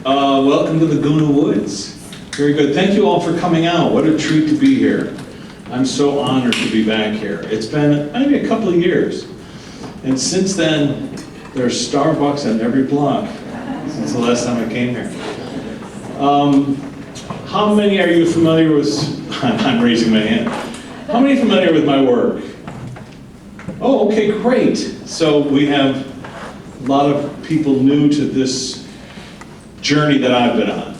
Welcome to Laguna Woods. Very good. Thank you all for coming out. What a treat to be here. I'm so honored to be back here. It's been maybe a couple of years. And since then, there's Starbucks on every block since the last time I came here. How many are you familiar with, I'm raising my hand. How many are familiar with my work? Oh, okay, great. So we have a lot of people new to this journey that I've been on.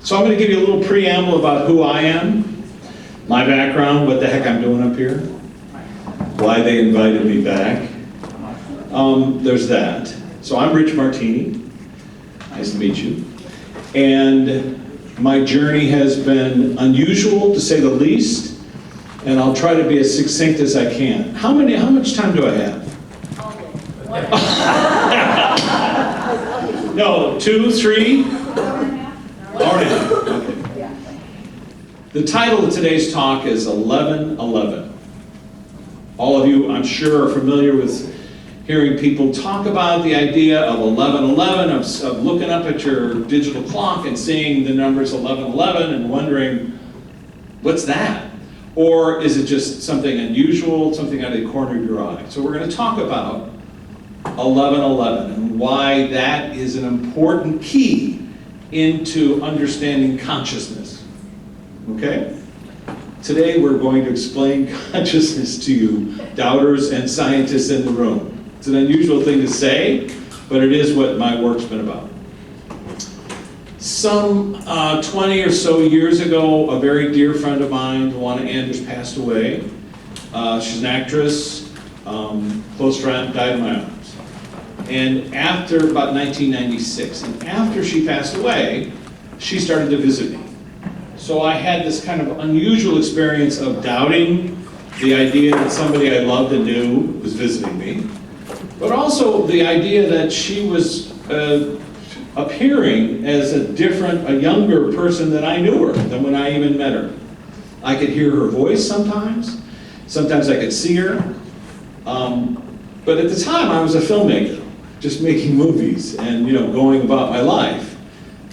So I'm going to give you a little preamble about who I am, my background, what the heck I'm doing up here, why they invited me back. There's that. So I'm Rich Martini. Nice to meet you. And my journey has been unusual, to say the least, and I'll try to be as succinct as I can. How much time do I have? No, 2, 3? Hour and a half. Okay. The title of today's talk is 11/11. All of you, I'm sure, are familiar with hearing people talk about the idea of 11/11, of looking up at your digital clock and seeing the numbers 11/11 and wondering, what's that? Or is it just something unusual, something out of the corner of your eye? So we're going to talk about 11/11 and why that is an important key into understanding consciousness. Okay? Today we're going to explain consciousness to you, doubters and scientists in the room. It's an unusual thing to say, but it is what my work's been about. Some 20 or so years ago, a very dear friend of mine, Luana Anders, passed away. She's an actress, close friend, died in my arms. And after about 1996, and after she passed away, she started to visit me. So I had this kind of unusual experience of doubting the idea that somebody I loved and knew was visiting me, but also the idea that she was appearing as a younger person than I knew her, than when I even met her. I could hear her voice sometimes I could see her, but at the time I was a filmmaker, just making movies and going about my life.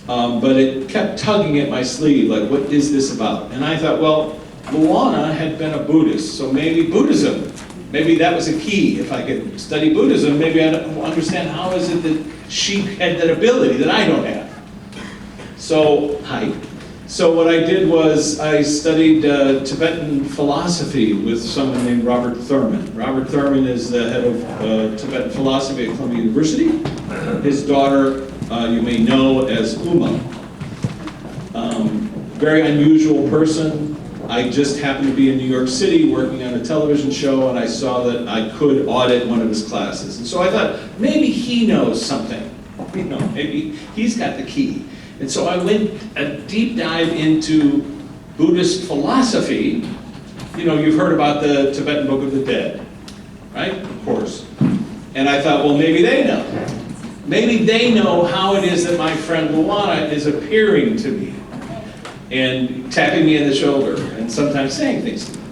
But it kept tugging at my sleeve, like, what is this about? And I thought, well, Luana had been a Buddhist, so maybe Buddhism, maybe that was a key. If I could study Buddhism, maybe I'd understand how is it that she had that ability that I don't have. So what I did was I studied Tibetan philosophy with someone named Robert Thurman. Robert Thurman is the head of Tibetan philosophy at Columbia University. His daughter, you may know as Uma. Very unusual person. I just happened to be in New York City working on a television show, and I saw that I could audit one of his classes. And so I thought, maybe he knows something. Maybe he's got the key. And so I went a deep dive into Buddhist philosophy. You've heard about the Tibetan Book of the Dead, right? Of course. And I thought, well, maybe they know. Maybe they know how it is that my friend Luana is appearing to me and tapping me in the shoulder and sometimes saying things to me.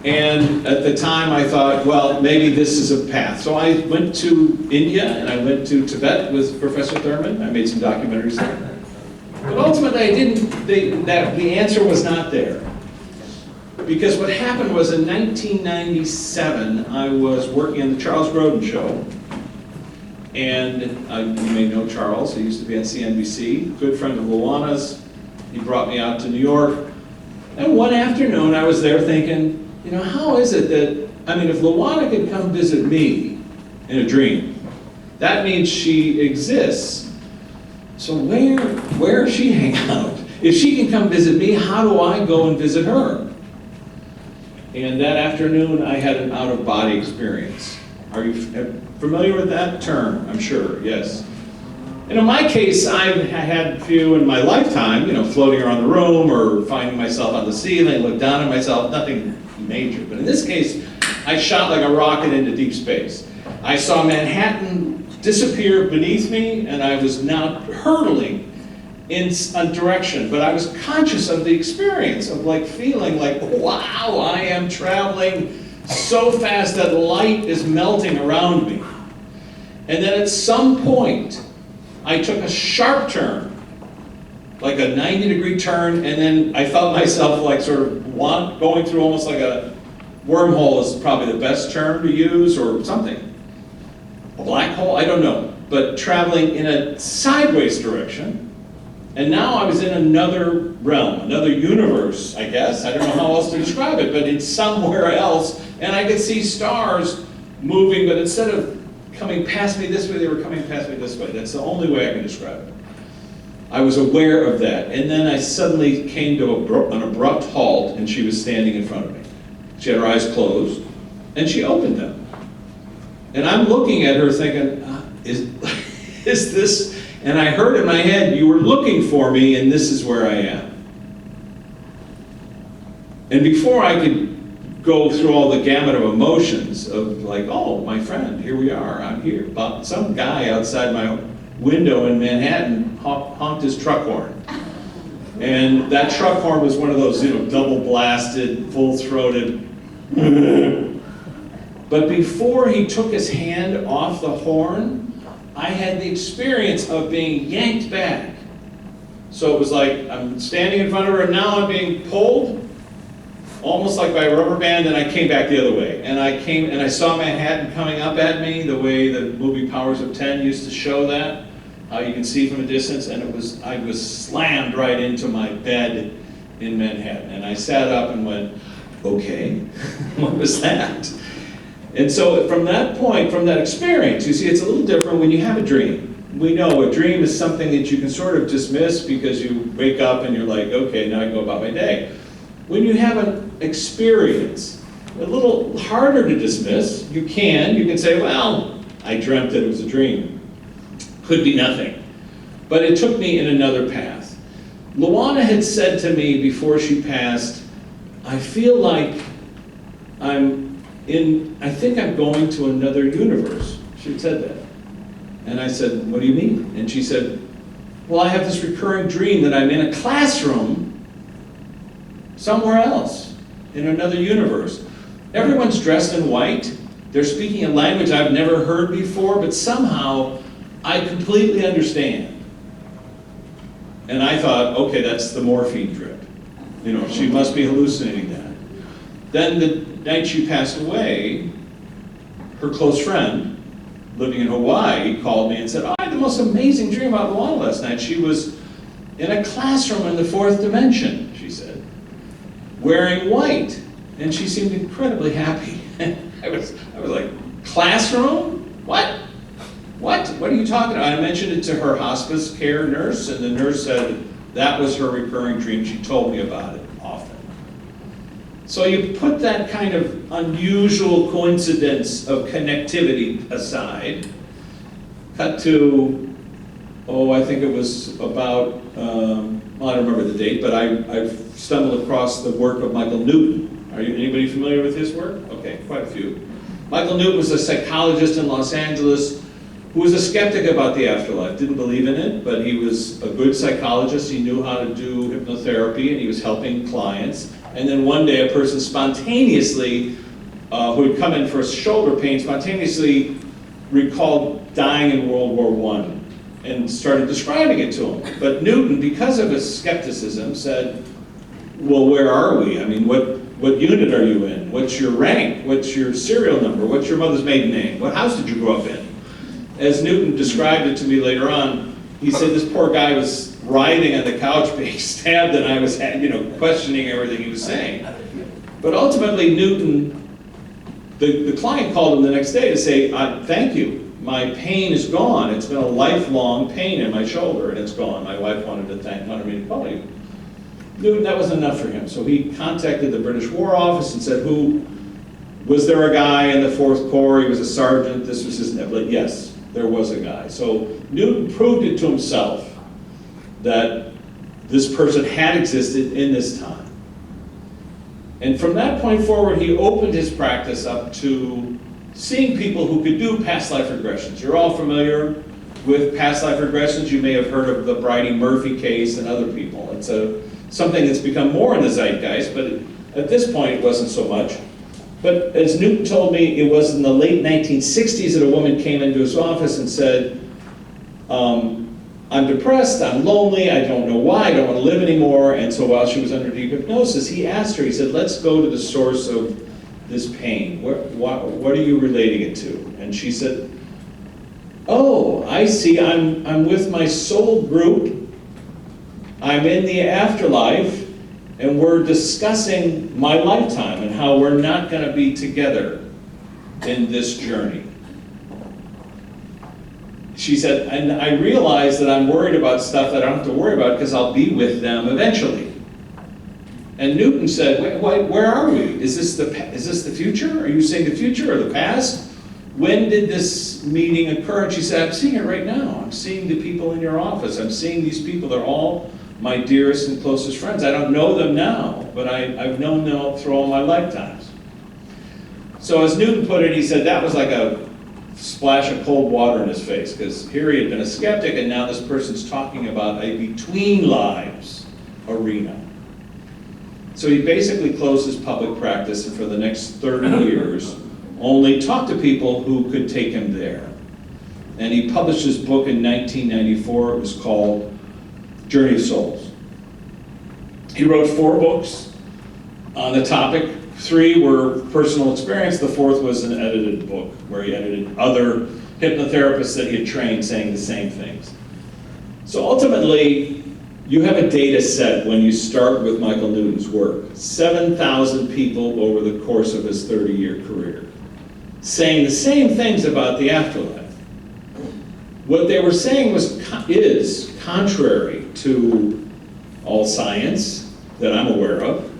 And at the time I thought, well, maybe this is a path. So I went to India and I went to Tibet with Professor Thurman. I made some documentaries there. But ultimately the answer was not there. Because what happened was in 1997, I was working on the Charles Grodin Show. And you may know Charles, he used to be on CNBC, good friend of Luana's. He brought me out to New York. And one afternoon I was there thinking, how is it that, if Luana could come visit me in a dream, that means she exists. So where is she hanging out? If she can come visit me, how do I go and visit her? And that afternoon I had an out-of-body experience. Are you familiar with that term? I'm sure, yes. And in my case, I've had a few in my lifetime, floating around the room or finding myself on the ceiling, look down at myself, nothing major. But in this case, I shot like a rocket into deep space. I saw Manhattan disappear beneath me, and I was now hurtling in a direction, but I was conscious of the experience of feeling like, wow, I am traveling so fast that light is melting around me. And then at some point, I took a sharp turn, like a 90-degree turn, and then I felt myself like sort of going through almost like a wormhole is probably the best term to use, or something. A black hole, I don't know, but traveling in a sideways direction. And now I was in another realm, another universe, I guess. I don't know how else to describe it, but it's somewhere else. And I could see stars moving, but instead of coming past me this way, they were coming past me this way. That's the only way I can describe it. I was aware of that. And then I suddenly came to an abrupt halt, and she was standing in front of me. She had her eyes closed, and she opened them. And I'm looking at her thinking, is this... And I heard in my head, you were looking for me, and this is where I am. And before I could go through all the gamut of emotions of like, oh, my friend, here we are, I'm here. But some guy outside my window in Manhattan honked his truck horn. And that truck horn was one of those, double blasted, full-throated. But before he took his hand off the horn, I had the experience of being yanked back. So it was like I'm standing in front of her, and now I'm being pulled, almost like by a rubber band, and I came back the other way. And I saw Manhattan coming up at me, the way the movie Powers of 10 used to show that, how you can see from a distance, and I was slammed right into my bed in Manhattan. And I sat up and went, okay, what was that? And so from that point, from that experience, you see it's a little different when you have a dream. We know a dream is something that you can sort of dismiss because you wake up and you're like, okay, now I can go about my day. When you have an experience, a little harder to dismiss, you can say, well, I dreamt that it was a dream. Could be nothing. But it took me in another path. Luana had said to me before she passed, I feel like I think I'm going to another universe. She had said that. And I said, what do you mean? And she said, well, I have this recurring dream that I'm in a classroom somewhere else, in another universe. Everyone's dressed in white. They're speaking a language I've never heard before, but somehow I completely understand. And I thought, okay, that's the morphine drip. She must be hallucinating that. Then the night she passed away, her close friend, living in Hawaii, called me and said, I had the most amazing dream about Luana last night. She was in a classroom in the fourth dimension, she said, wearing white. And she seemed incredibly happy. I was like, classroom? What? What are you talking about? I mentioned it to her hospice care nurse, and the nurse said that was her recurring dream. She told me about it often. So you put that kind of unusual coincidence of connectivity aside, cut to, I think it was about, I don't remember the date, but I've stumbled across the work of Michael Newton. Anybody familiar with his work? Okay, quite a few. Michael Newton was a psychologist in Los Angeles who was a skeptic about the afterlife, didn't believe in it, but he was a good psychologist. He knew how to do hypnotherapy, and he was helping clients. And then one day a person spontaneously, who had come in for shoulder pain, spontaneously recalled dying in World War I and started describing it to him. But Newton, because of his skepticism, said, well, where are we? I mean, what unit are you in? What's your rank? What's your serial number? What's your mother's maiden name? What house did you grow up in? As Newton described it to me later on, he said this poor guy was writhing on the couch being stabbed, and I was questioning everything he was saying. But ultimately Newton, the client called him the next day to say, thank you, my pain is gone. It's been a lifelong pain in my shoulder, and it's gone. My wife wanted me to call you. Newton, that wasn't enough for him, so he contacted the British War Office and said, was there a guy in the 4th Corps? He was a sergeant, this was his name. Yes, there was a guy. So Newton proved it to himself that this person had existed in this time. And from that point forward, he opened his practice up to seeing people who could do past life regressions. You're all familiar with past life regressions. You may have heard of the Bridie Murphy case and other people. It's something that's become more in the zeitgeist, but at this point it wasn't so much. But as Newton told me, it was in the late 1960s that a woman came into his office and said, I'm depressed, I'm lonely, I don't know why, I don't want to live anymore. And so while she was under deep hypnosis, he asked her, he said, let's go to the source of this pain. What are you relating it to? And she said, oh, I see, I'm with my soul group, I'm in the afterlife, and we're discussing my lifetime and how we're not going to be together in this journey. She said, and I realize that I'm worried about stuff that I don't have to worry about because I'll be with them eventually. And Newton said, where are we? Is this the future? Are you saying the future or the past? When did this meeting occur? And she said, I'm seeing it right now. I'm seeing the people in your office. I'm seeing these people. They're all my dearest and closest friends. I don't know them now, but I've known them through all my lifetimes. So as Newton put it, he said that was like a splash of cold water in his face, because here he had been a skeptic, and now this person's talking about a between lives arena. So he basically closed his public practice, and for the next 30 years, only talked to people who could take him there. And he published his book in 1994. It was called Journey of Souls. He wrote 4 books on the topic. 3 were personal experience. The 4th was an edited book where he edited other hypnotherapists that he had trained saying the same things. So ultimately, you have a data set when you start with Michael Newton's work. 7,000 people over the course of his 30-year career saying the same things about the afterlife. What they were saying is contrary to all science that I'm aware of,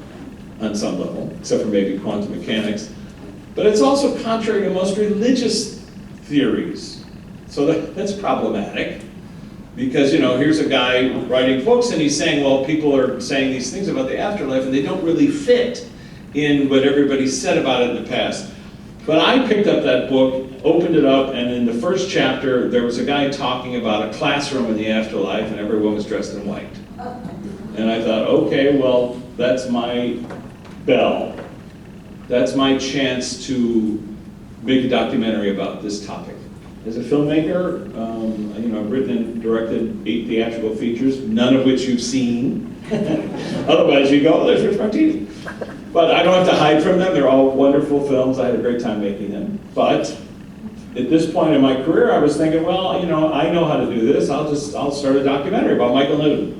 on some level, except for maybe quantum mechanics. But it's also contrary to most religious theories. So that's problematic. Because, here's a guy writing books and he's saying, well, people are saying these things about the afterlife and they don't really fit in what everybody said about it in the past. But I picked up that book, opened it up, and in the first chapter, there was a guy talking about a classroom in the afterlife and everyone was dressed in white. And I thought, okay, well, that's my bell. That's my chance to make a documentary about this topic. As a filmmaker, I've written and directed 8 theatrical features, none of which you've seen. Otherwise you go, oh, there's Rich Martini. But I don't have to hide from them. They're all wonderful films. I had a great time making them. But at this point in my career, I was thinking, well, I know how to do this. I'll start a documentary about Michael Newton.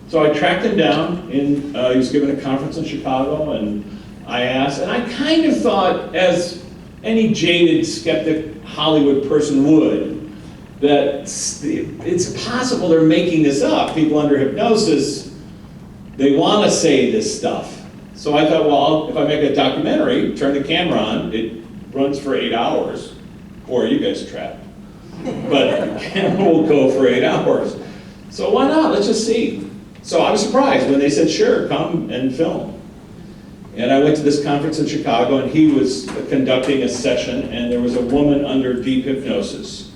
So I tracked him down. He was giving a conference in Chicago, and I asked, and I kind of thought, as any jaded, skeptic Hollywood person would, that it's possible they're making this up. People under hypnosis, they want to say this stuff. So I thought, well, if I make a documentary, turn the camera on, it runs for 8 hours, or you guys are trapped. But the camera will go for 8 hours. So why not? Let's just see. So I was surprised when they said, sure, come and film. And I went to this conference in Chicago, and he was conducting a session, and there was a woman under deep hypnosis.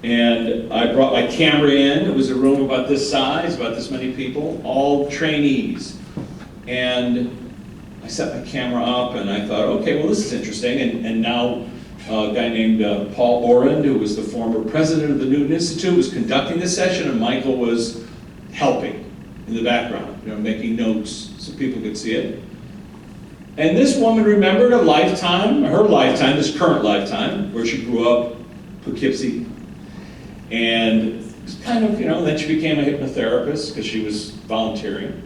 And I brought my camera in. It was a room about this size, about this many people, all trainees. And I set my camera up, and I thought, okay, well, this is interesting. And now a guy named Paul Orend, who was the former president of the Newton Institute, was conducting the session, and Michael was helping in the background, making notes so people could see it. And this woman remembered her lifetime, this current lifetime, where she grew up, Poughkeepsie. And kind of, then she became a hypnotherapist because she was volunteering.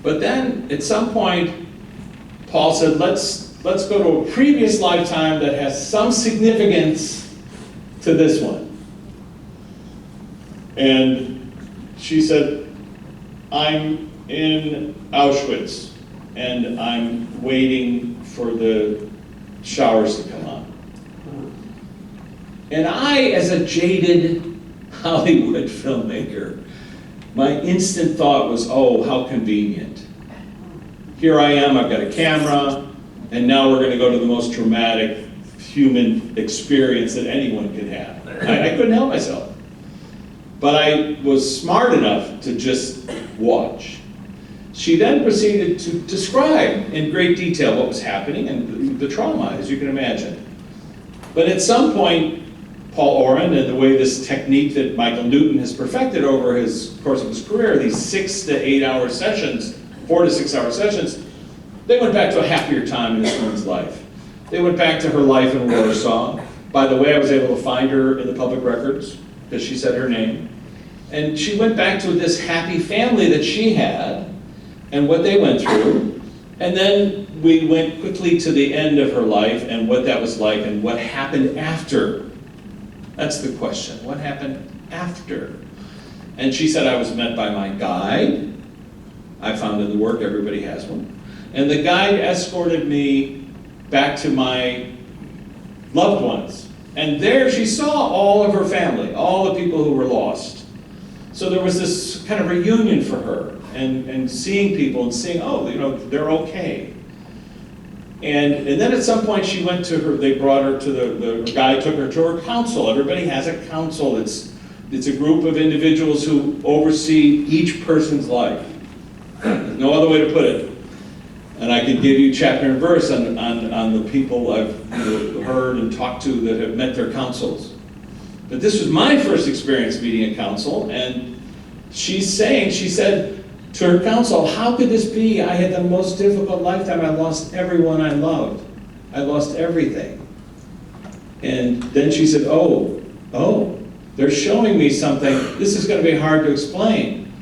But then, at some point, Paul said, let's go to a previous lifetime that has some significance to this one. And she said, I'm in Auschwitz, and I'm waiting for the showers to come on. And I, as a jaded Hollywood filmmaker, my instant thought was, oh, how convenient. Here I am, I've got a camera, and now we're going to go to the most traumatic human experience that anyone could have. I couldn't help myself. But I was smart enough to just watch. She then proceeded to describe in great detail what was happening and the trauma, as you can imagine. But at some point, Paul Oren and the way this technique that Michael Newton has perfected over his course of his career, these 6 to 8 hour sessions, 4 to 6 hour sessions, they went back to a happier time in this woman's life. They went back to her life in Warsaw. By the way, I was able to find her in the public records because she said her name. And she went back to this happy family that she had and what they went through. And then we went quickly to the end of her life and what that was like and what happened after. That's the question. What happened after? And she said, I was met by my guide. I found in the work, everybody has one. And the guide escorted me back to my loved ones. And there she saw all of her family, all the people who were lost. So there was this kind of reunion for her and seeing people and seeing, oh, you know, they're okay. And then at some point she went to her, they brought her to the guy took her to her council. Everybody has a council. It's a group of individuals who oversee each person's life. There's no other way to put it. And I could give you chapter and verse on the people I've heard and talked to that have met their councils. But this was my first experience meeting a council, and she said to her council, how could this be? I had the most difficult lifetime. I lost everyone I loved. I lost everything. And then she said, oh, they're showing me something. This is going to be hard to explain.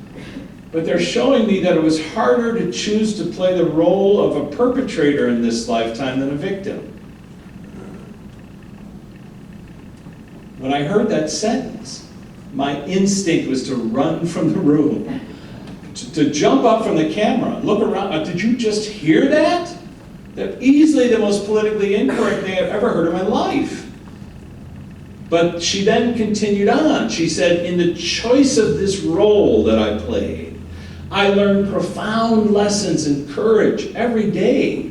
But they're showing me that it was harder to choose to play the role of a perpetrator in this lifetime than a victim. When I heard that sentence, my instinct was to run from the room, to jump up from the camera, look around. Did you just hear that? They're easily the most politically incorrect thing I've ever heard in my life. But she then continued on. She said, in the choice of this role that I played, I learned profound lessons in courage every day.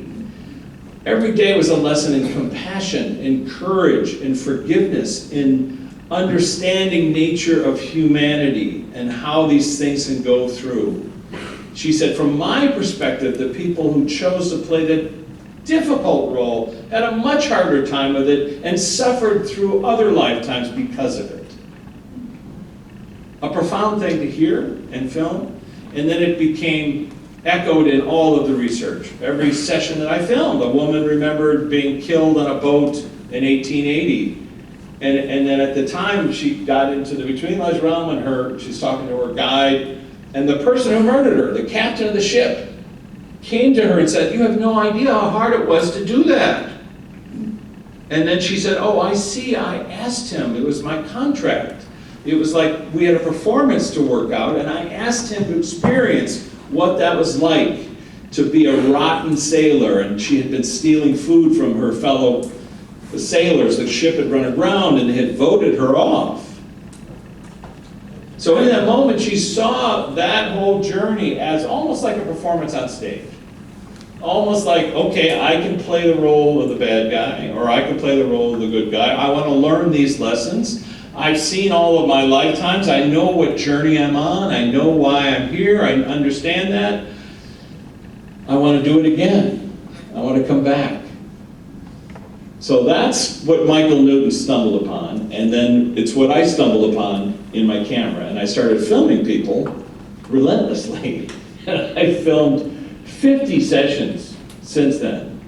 Every day was a lesson in compassion, in courage, in forgiveness, in understanding nature of humanity and how these things can go through. She said, from my perspective, the people who chose to play the difficult role had a much harder time with it and suffered through other lifetimes because of it. A profound thing to hear and film, and then it became echoed in all of the research. Every session that I filmed, a woman remembered being killed on a boat in 1880. And then at the time, she got into the between lives realm, and she's talking to her guide, and the person who murdered her, the captain of the ship, came to her and said, you have no idea how hard it was to do that. And then she said, oh, I see, I asked him, it was my contract. It was like we had a performance to work out, and I asked him to experience what that was like to be a rotten sailor, and she had been stealing food from her fellow sailors. The ship had run aground and had voted her off. So in that moment, she saw that whole journey as almost like a performance on stage. Almost like, okay, I can play the role of the bad guy, or I can play the role of the good guy. I want to learn these lessons. I've seen all of my lifetimes. I know what journey I'm on. I know why I'm here. I understand that. I want to do it again. I want to come back. So that's what Michael Newton stumbled upon, and then it's what I stumbled upon in my camera. And I started filming people relentlessly. And I filmed 50 sessions since then,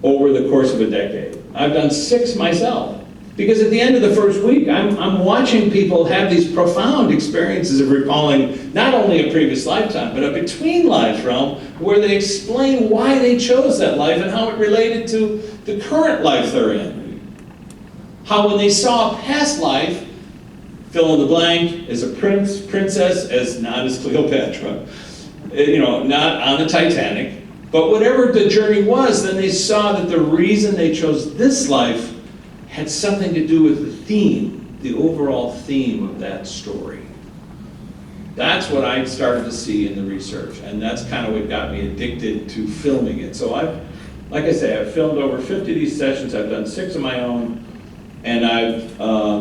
over the course of a decade. I've done 6 myself. Because at the end of the first week, I'm watching people have these profound experiences of recalling not only a previous lifetime, but a between lives realm where they explain why they chose that life and how it related to the current life they're in. How when they saw a past life, fill in the blank, as a prince, princess, as not as Cleopatra, not on the Titanic, but whatever the journey was, then they saw that the reason they chose this life had something to do with the theme, the overall theme of that story. That's what I started to see in the research, and that's kind of what got me addicted to filming it. So like I say, I've filmed over 50 of these sessions. I've done 6 of my own, and I've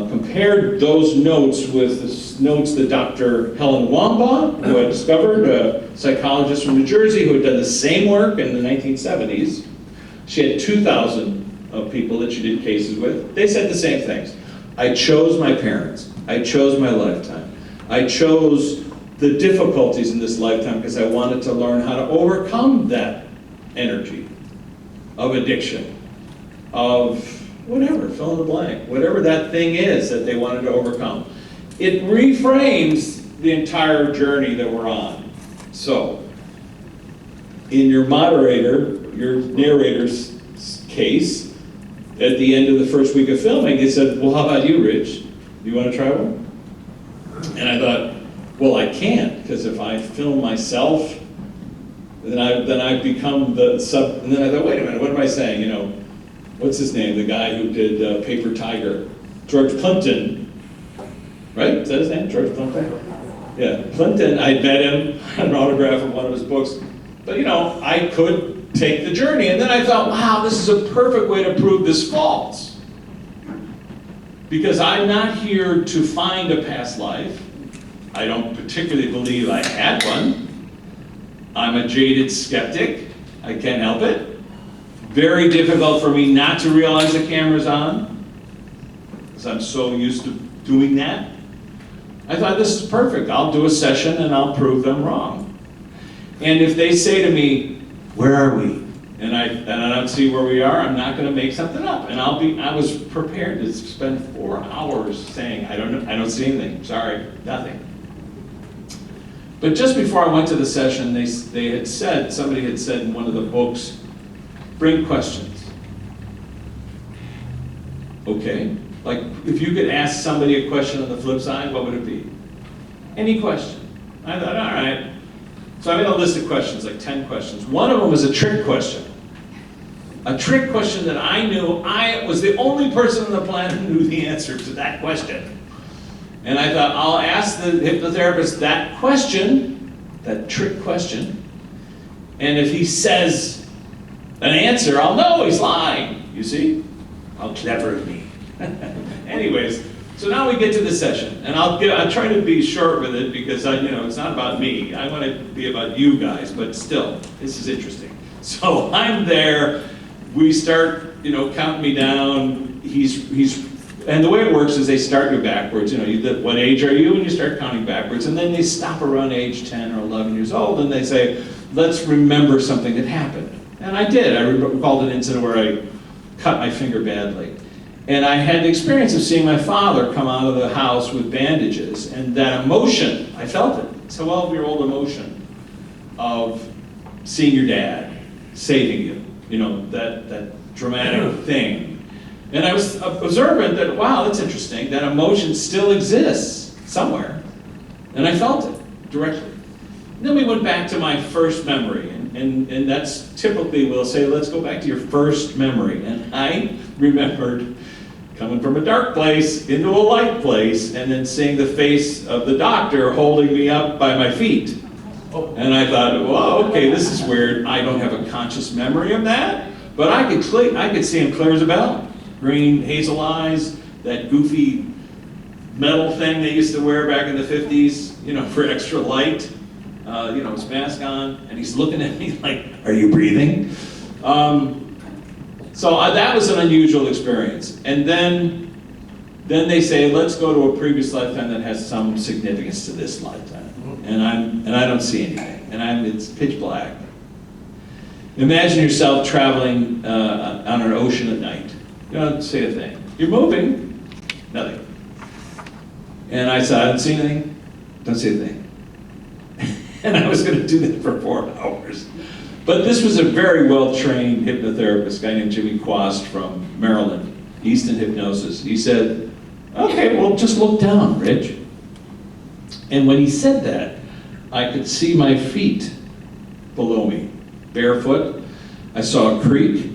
compared those notes with the notes that Dr. Helen Wambach, who I discovered, a psychologist from New Jersey who had done the same work in the 1970s. She had 2,000 of people that she did cases with. They said the same things. I chose my parents. I chose my lifetime. I chose the difficulties in this lifetime because I wanted to learn how to overcome that energy of addiction, of whatever, fill in the blank, whatever that thing is that they wanted to overcome. It reframes the entire journey that we're on. So, in your narrator's case, at the end of the first week of filming, he said, well, how about you, Rich? Do you want to try one? And I thought, well, I can't, because if I film myself, then I become the sub, and then I thought, wait a minute, what am I saying? You know, what's his name? The guy who did Paper Tiger, George Plimpton, right? Is that his name, George Plimpton? Yeah, Plimpton, I met him, had an autograph of one of his books, but you know, I could take the journey, and then I thought, wow, this is a perfect way to prove this false. Because I'm not here to find a past life. I don't particularly believe I had one. I'm a jaded skeptic. I can't help it. Very difficult for me not to realize the camera's on, because I'm so used to doing that. I thought, this is perfect. I'll do a session and I'll prove them wrong. And if they say to me, where are we? And I don't see where we are, I'm not going to make something up. And I was prepared to spend 4 hours saying, I don't know, I don't see anything, sorry, nothing. But just before I went to the session, they had said, somebody had said in one of the books, bring questions. Okay, like if you could ask somebody a question on the flip side, what would it be? Any question. I thought, all right. So I made a list of questions, like 10 questions. One of them was a trick question. A trick question that I knew I was the only person on the planet who knew the answer to that question. And I thought, I'll ask the hypnotherapist that question, that trick question, and if he says an answer, I'll know he's lying, you see? How clever of me. Anyways, so now we get to the session, and I'll try to be short with it because it's not about me. I want it to be about you guys, but still, this is interesting. So I'm there, we start, counting me down. And the way it works is they start you backwards. What age are you? And you start counting backwards, and then they stop around age 10 or 11 years old, and they say, let's remember something that happened. And I did. I recalled an incident where I cut my finger badly. And I had the experience of seeing my father come out of the house with bandages, and that emotion, I felt it. It's a 12-year-old emotion of seeing your dad saving you, that dramatic thing. And I was observant that, wow, that's interesting, that emotion still exists somewhere. And I felt it directly. And then we went back to my first memory, and that's typically, we'll say, let's go back to your first memory. And I remembered coming from a dark place into a light place, and then seeing the face of the doctor holding me up by my feet. And I thought, well, okay, this is weird. I don't have a conscious memory of that, but I could see him clear as a bell. Green, hazel eyes, that goofy metal thing they used to wear back in the 50s, for extra light. His mask on, and he's looking at me like, are you breathing? So that was an unusual experience. And then they say, let's go to a previous lifetime that has some significance to this lifetime. And I don't see anything. And it's pitch black. Imagine yourself traveling on an ocean at night. You don't see a thing. You're moving, nothing. And I said, I don't see anything, don't see a thing. And I was going to do that for 4 hours. But this was a very well-trained hypnotherapist, a guy named Jimmy Quast from Maryland, Easton Hypnosis. He said, okay, well, just look down, Rich. And when he said that, I could see my feet below me, barefoot. I saw a creek.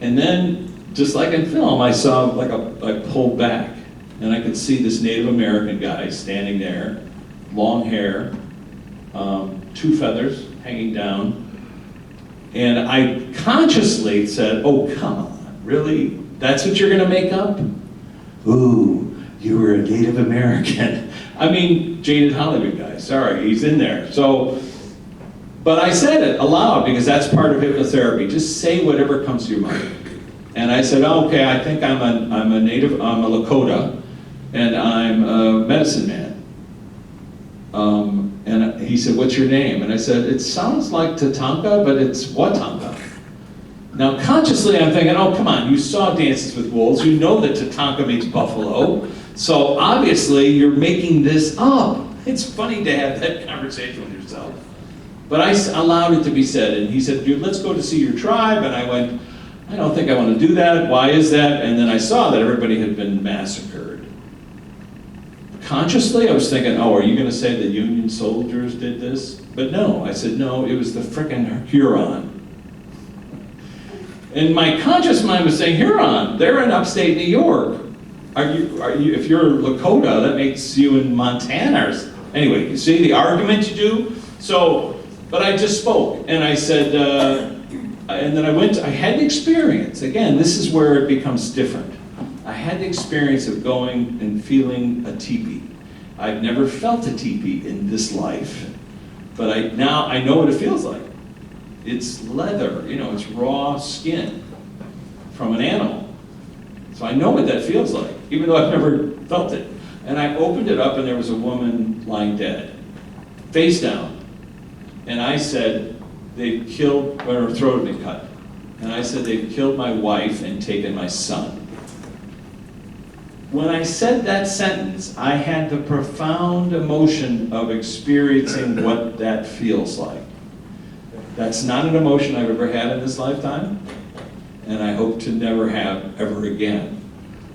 And then, just like in film, I saw I pulled back. And I could see this Native American guy standing there, long hair, 2 feathers hanging down. And I consciously said, oh, come on, really? That's what you're gonna make up? Ooh, you were a Native American. I mean, jaded Hollywood guy, sorry, he's in there. So, but I said it aloud because that's part of hypnotherapy. Just say whatever comes to your mind. And I said, oh, okay, I think I'm a native, I'm a Lakota, and I'm a medicine man. And he said, what's your name? And I said, it sounds like Tatanka, but it's Watanka. Now, consciously, I'm thinking, oh, come on, you saw Dances with Wolves, you know that Tatanka means buffalo, so obviously you're making this up. It's funny to have that conversation with yourself. But I allowed it to be said, and he said, dude, let's go to see your tribe, and I went, I don't think I want to do that, why is that? And then I saw that everybody had been massacred. Consciously, I was thinking, oh, are you going to say the Union soldiers did this? But no, I said, no, it was the frickin' Huron. And my conscious mind was saying, Huron, they're in upstate New York. Are you, if you're Lakota, that makes you in Montana. Anyway, you see the argument you do? So, but I just spoke, and I said, and then I had the experience. Again, this is where it becomes different. I had the experience of going and feeling a teepee. I've never felt a teepee in this life, but now I know what it feels like. It's leather, you know, it's raw skin from an animal. So I know what that feels like, even though I've never felt it. And I opened it up and there was a woman lying dead, face down. And I said, they've killed, her throat had been cut. And I said, they've killed my wife and taken my son. When I said that sentence, I had the profound emotion of experiencing what that feels like. That's not an emotion I've ever had in this lifetime, and I hope to never have ever again.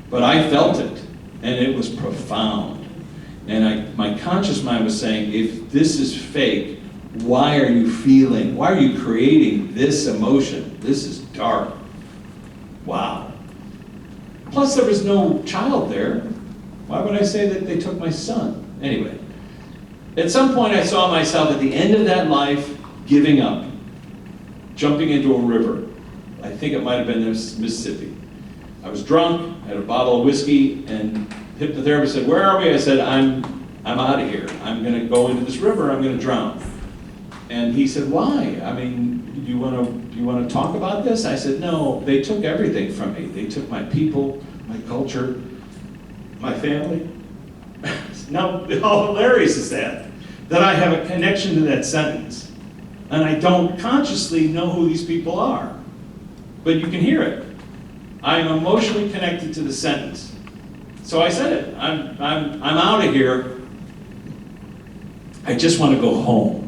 But I felt it, and it was profound. And my conscious mind was saying, if this is fake, why are you feeling, why are you creating this emotion? This is dark. Wow. Plus there was no child there. Why would I say that they took my son? Anyway, at some point I saw myself at the end of that life giving up, jumping into a river. I think it might have been Mississippi. I was drunk, had a bottle of whiskey, and hypnotherapist said, where are we? I said, I'm out of here. I'm gonna go into this river, I'm gonna drown. And he said, why? I mean, do you want to talk about this? I said, no, they took everything from me. They took my people, my culture, my family. Now, how hilarious is that? That I have a connection to that sentence. And I don't consciously know who these people are. But you can hear it. I'm emotionally connected to the sentence. So I said it. I'm out of here. I just want to go home.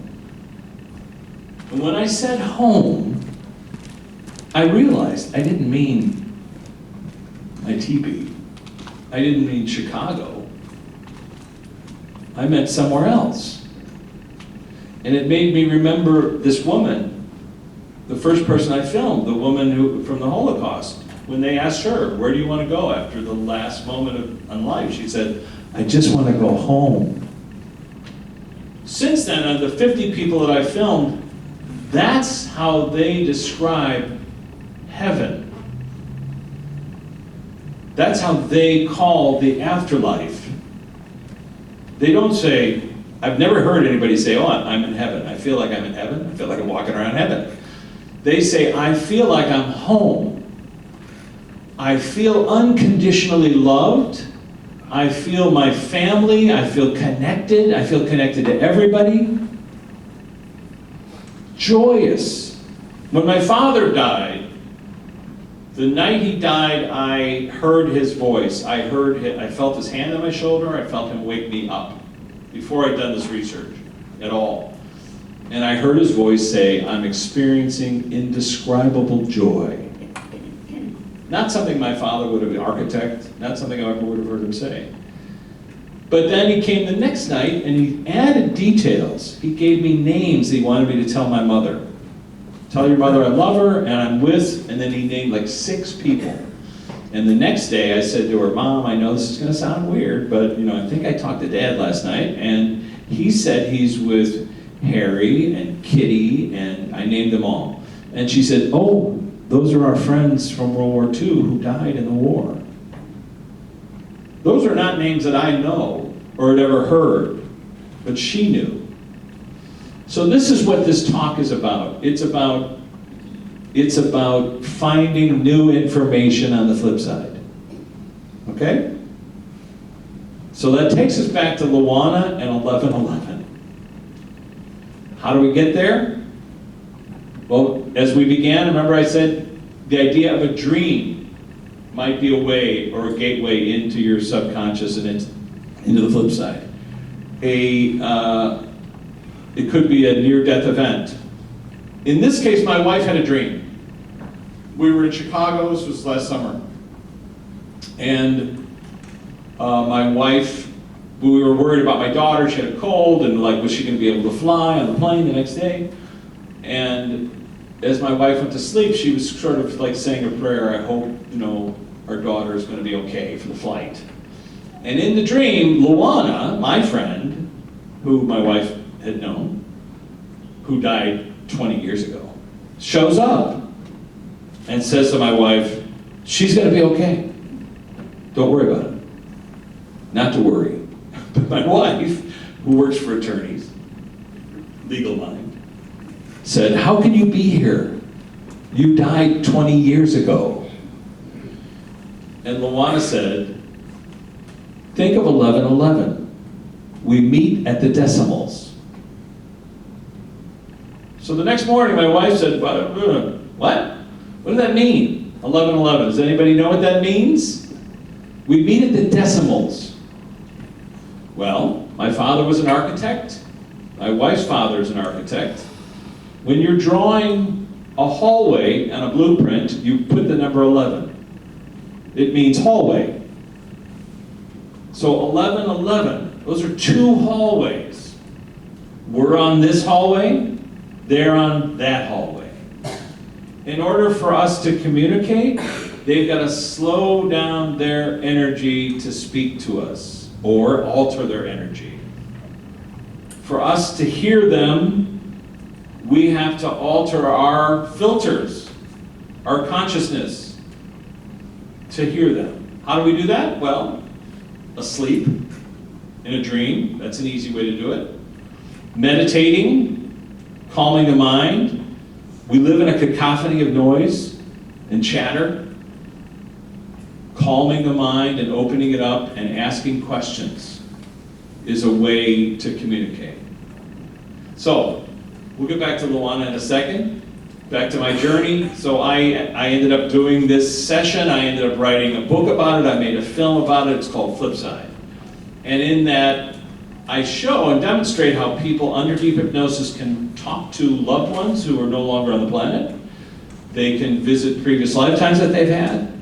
And when I said home, I realized I didn't mean my teepee. I didn't mean Chicago. I meant somewhere else. And it made me remember this woman, the first person I filmed, the woman from the Holocaust. When they asked her, where do you want to go after the last moment on life? She said, I just want to go home. Since then, of the 50 people that I filmed, that's how they describe heaven. That's how they call the afterlife. They don't say, I've never heard anybody say, oh, I'm in heaven. I feel like I'm in heaven. I feel like I'm walking around heaven. They say, I feel like I'm home. I feel unconditionally loved. I feel my family. I feel connected. I feel connected to everybody. Joyous. When my father died, the night he died, I heard his voice. I felt his hand on my shoulder. I felt him wake me up before I'd done this research at all. And I heard his voice say, I'm experiencing indescribable joy. Not something my father would have been, architect, not something I ever would have heard him say. But then he came the next night and he added details. He gave me names that he wanted me to tell my mother. Tell your mother I love her and I'm with, and then he named like 6 people. And the next day I said to her, Mom, I know this is gonna sound weird, but I think I talked to Dad last night, and he said he's with Harry and Kitty, and I named them all. And she said, oh, those are our friends from World War II who died in the war. Those are not names that I know or had ever heard, but she knew. So this is what this talk is about. It's about It's about finding new information on the flip side. Okay? So that takes us back to Luana and 11:11. How do we get there? Well, as we began, remember I said the idea of a dream might be a way or a gateway into your subconscious and into the flip side. It could be a near-death event. In this case, my wife had a dream. We were in Chicago, this was last summer. And my wife, we were worried about my daughter, she had a cold, and like, was she gonna be able to fly on the plane the next day? And as my wife went to sleep, she was sort of like saying a prayer, I hope, our daughter is gonna be okay for the flight. And in the dream, Luana, my friend, who my wife had known, who died 20 years ago, shows up and says to my wife, she's gonna be okay. Don't worry about it. Not to worry. But my wife, who works for attorneys, legal mind, said, how can you be here? You died 20 years ago. And Luana said, think of 11:11. We meet at the decimals. So the next morning, my wife said, what? What does that mean? 11:11. Does anybody know what that means? We meet at the decimals. Well, my father was an architect. My wife's father is an architect. When you're drawing a hallway on a blueprint, you put the number 11. It means hallway. So 11:11, those are two hallways. We're on this hallway, they're on that hallway. In order for us to communicate, they've got to slow down their energy to speak to us, or alter their energy. For us to hear them, we have to alter our filters, our consciousness, to hear them. How do we do that? Well, asleep, in a dream, that's an easy way to do it. Meditating, calming the mind. We live in a cacophony of noise and chatter. Calming the mind and opening it up and asking questions is a way to communicate. So, we'll get back to Luana in a second. Back to my journey. So I ended up doing this session. I ended up writing a book about it. I made a film about it. It's called Flipside. And in that, I show and demonstrate how people under deep hypnosis can talk to loved ones who are no longer on the planet. They can visit previous lifetimes that they've had.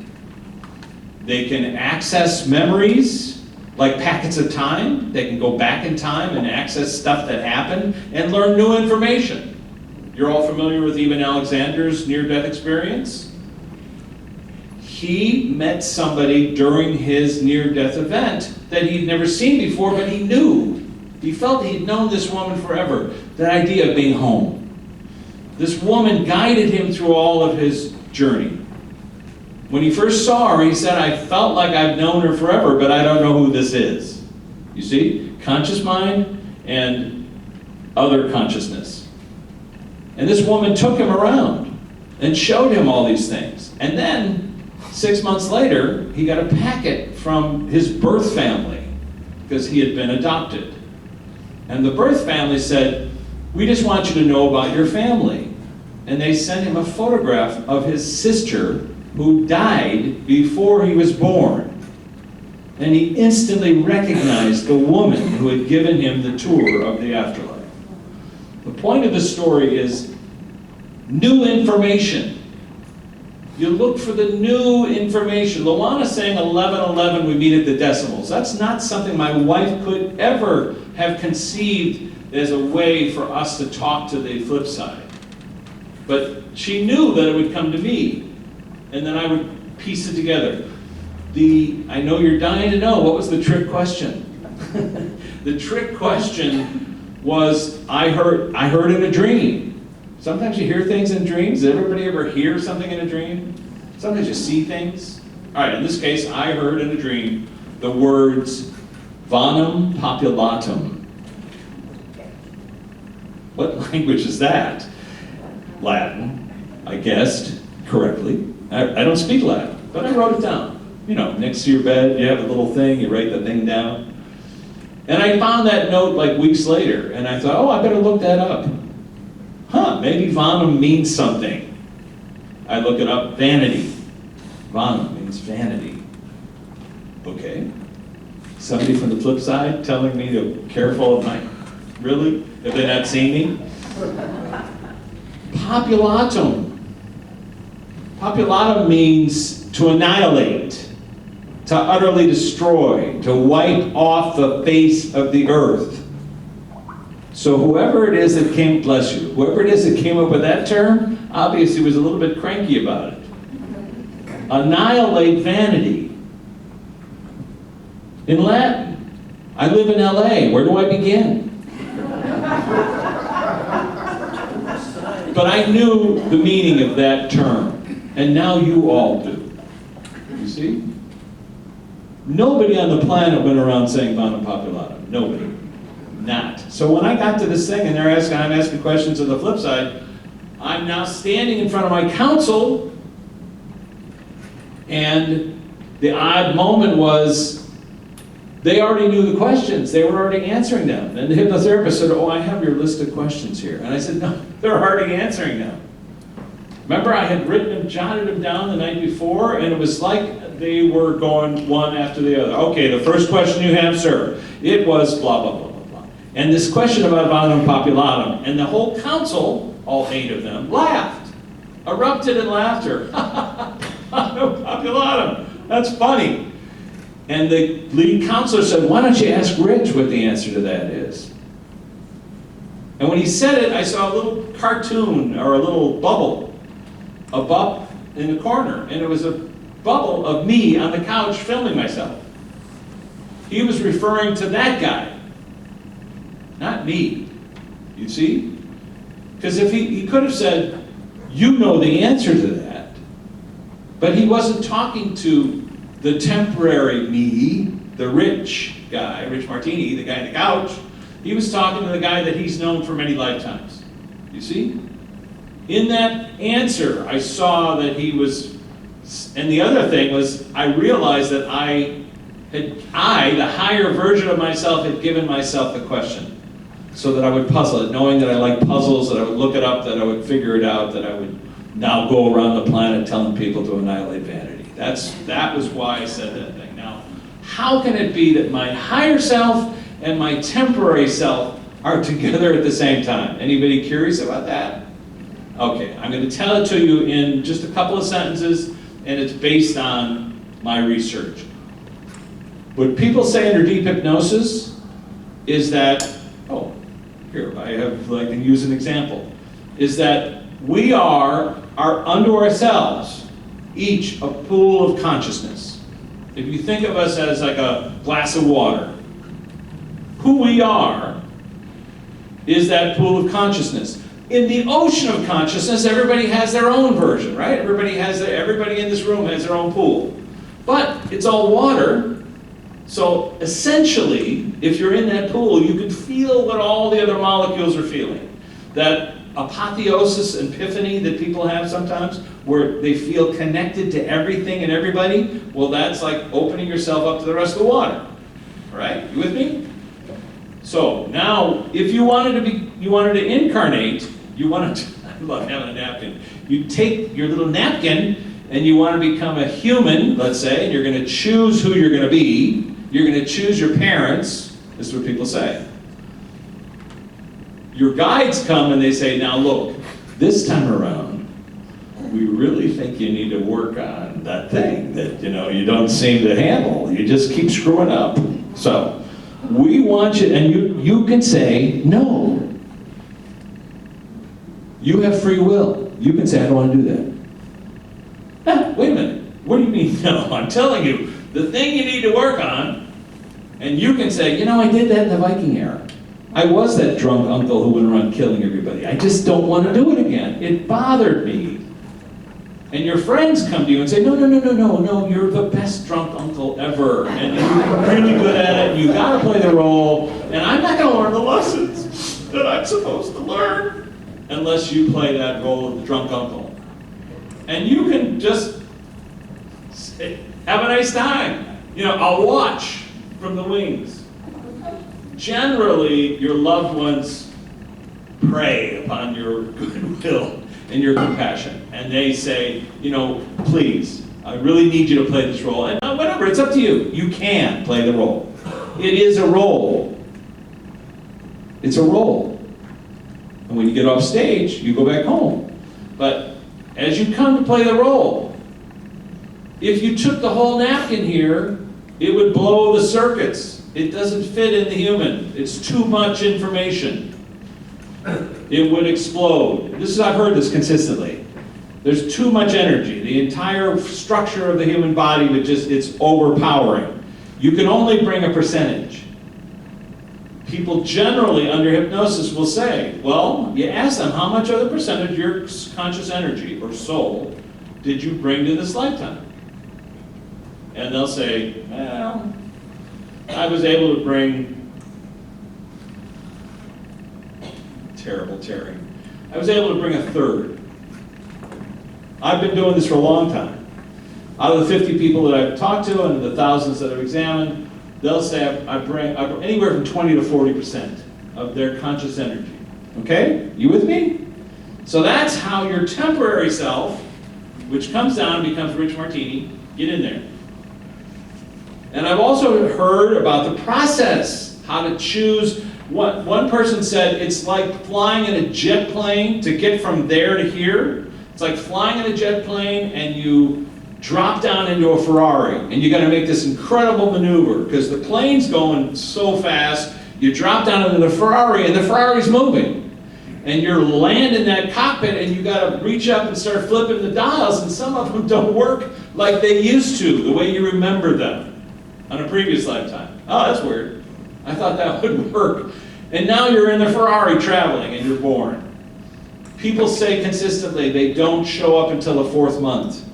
They can access memories like packets of time. They can go back in time and access stuff that happened and learn new information. You're all familiar with Eben Alexander's near-death experience? He met somebody during his near-death event that he'd never seen before, but he knew. He felt he'd known this woman forever. That idea of being home. This woman guided him through all of his journey. When he first saw her, he said, I felt like I've known her forever, but I don't know who this is. You see? Conscious mind and other consciousness. And this woman took him around and showed him all these things. And then, 6 months later, he got a packet from his birth family because he had been adopted. And the birth family said, we just want you to know about your family. And they sent him a photograph of his sister who died before he was born. And he instantly recognized the woman who had given him the tour of the afterlife. The point of the story is new information. You look for the new information. Luana saying 11:11, we meet at the decimals. That's not something my wife could ever have conceived as a way for us to talk to the flip side. But she knew that it would come to me, and then I would piece it together. I know you're dying to know, what was the trick question? The trick question was, I heard in a dream. Sometimes you hear things in dreams. Does everybody ever hear something in a dream? Sometimes you see things. All right, in this case, I heard in a dream the words, Vanum populatum. What language is that? Latin. I guessed correctly. I don't speak Latin, but I wrote it down. You know, next to your bed, you have a little thing, you write the thing down. And I found that note like weeks later, and I thought, oh, I better look that up. Huh, maybe vanum means something. I look it up, vanity. Vanum means vanity. Okay. Somebody from the Flipside telling me to be careful of my, really? Have they not seen me? Populatum. Populatum means to annihilate, to utterly destroy, to wipe off the face of the earth. So whoever it is that came, bless you, whoever it is that came up with that term, obviously was a little bit cranky about it. Annihilate vanity. In Latin, I live in LA, where do I begin? But I knew the meaning of that term, and now you all do. You see? Nobody on the planet went around saying vanum populatum. Nobody. Not. So when I got to this thing and I'm asking questions on the flip side, I'm now standing in front of my counsel, and the odd moment was they already knew the questions. They were already answering them. And the hypnotherapist said, oh, I have your list of questions here. And I said, no, they're already answering them. Remember, I had written them, jotted them down the night before, and it was like they were going one after the other. Okay, the first question you have, sir, it was blah, blah, blah, blah, blah. And this question about vanum populatum, and the whole council, all 8 of them, laughed, erupted in laughter. Vanum populatum, that's funny. And the lead counselor said, why don't you ask Rich what the answer to that is? And when he said it, I saw a little cartoon or a little bubble up in the corner. And it was a bubble of me on the couch filming myself. He was referring to that guy, not me. You see? Because if he could have said, you know the answer to that, but he wasn't talking to the temporary me, the rich guy, Rich Martini, the guy on the couch. He was talking to the guy that he's known for many lifetimes. You see? In that answer, I saw that he was, and the other thing was, I realized that the higher version of myself, had given myself the question so that I would puzzle it, knowing that I like puzzles, that I would look it up, that I would figure it out, that I would now go around the planet telling people to annihilate vanity. That was why I said that thing. Now, how can it be that my higher self and my temporary self are together at the same time? Anybody curious about that? Okay, I'm going to tell it to you in just a couple of sentences, and it's based on my research. What people say under deep hypnosis is that, oh, here, I can use an example, is that we are unto ourselves each a pool of consciousness. If you think of us as like a glass of water, who we are is that pool of consciousness. In the ocean of consciousness, everybody has their own version, right? Everybody in this room has their own pool. But it's all water, so essentially, if you're in that pool, you can feel what all the other molecules are feeling. That apotheosis and epiphany that people have sometimes, where they feel connected to everything and everybody, well, that's like opening yourself up to the rest of the water. All right, you with me? So now, if you wanted to incarnate, I love having a napkin. You take your little napkin and you want to become a human, let's say, and you're going to choose who you're going to be. You're going to choose your parents. This is what people say. Your guides come and they say, now look, this time around, we really think you need to work on that thing that you don't seem to handle. You just keep screwing up. So we want you, and you can say no. You have free will. You can say, I don't want to do that. Wait a minute. What do you mean no? I'm telling you, the thing you need to work on, and you can say, I did that in the Viking era. I was that drunk uncle who went around killing everybody. I just don't want to do it again. It bothered me. And your friends come to you and say, no, you're the best drunk uncle ever. And you're really good at it, and you gotta play the role. And I'm not gonna learn the lessons that I'm supposed to learn unless you play that role of the drunk uncle. And you can just say, have a nice time. You know, I'll watch from the wings. Generally, your loved ones prey upon your goodwill and your compassion. And they say, you know, please, I really need you to play this role. And whatever, it's up to you. You can play the role. It is a role. It's a role. And when you get off stage, you go back home. But as you come to play the role, if you took the whole napkin here, it would blow the circuits. It doesn't fit in the human. It's too much information. It would explode. I've heard this consistently. There's too much energy. The entire structure of the human body it's overpowering. You can only bring a percentage. People generally under hypnosis will say, well, you ask them how much of the percentage of your conscious energy or soul did you bring to this lifetime? And they'll say, well, I was able to bring, terrible Terry, I was able to bring a third. I've been doing this for a long time. Out of the 50 people that I've talked to and the thousands that I've examined, they'll say I bring anywhere from 20 to 40% of their conscious energy. Okay? You with me? So that's how your temporary self, which comes down and becomes Rich Martini, get in there. And I've also heard about the process, how to choose. One person said it's like flying in a jet plane to get from there to here. It's like flying in a jet plane and you drop down into a Ferrari and you got to make this incredible maneuver because the plane's going so fast. You drop down into the Ferrari and the Ferrari's moving. And you're landing that cockpit and you got to reach up and start flipping the dials, and some of them don't work like they used to, the way you remember them on a previous lifetime. Oh, that's weird. I thought that would work. And now you're in the Ferrari traveling and you're born. People say consistently they don't show up until the 4th month.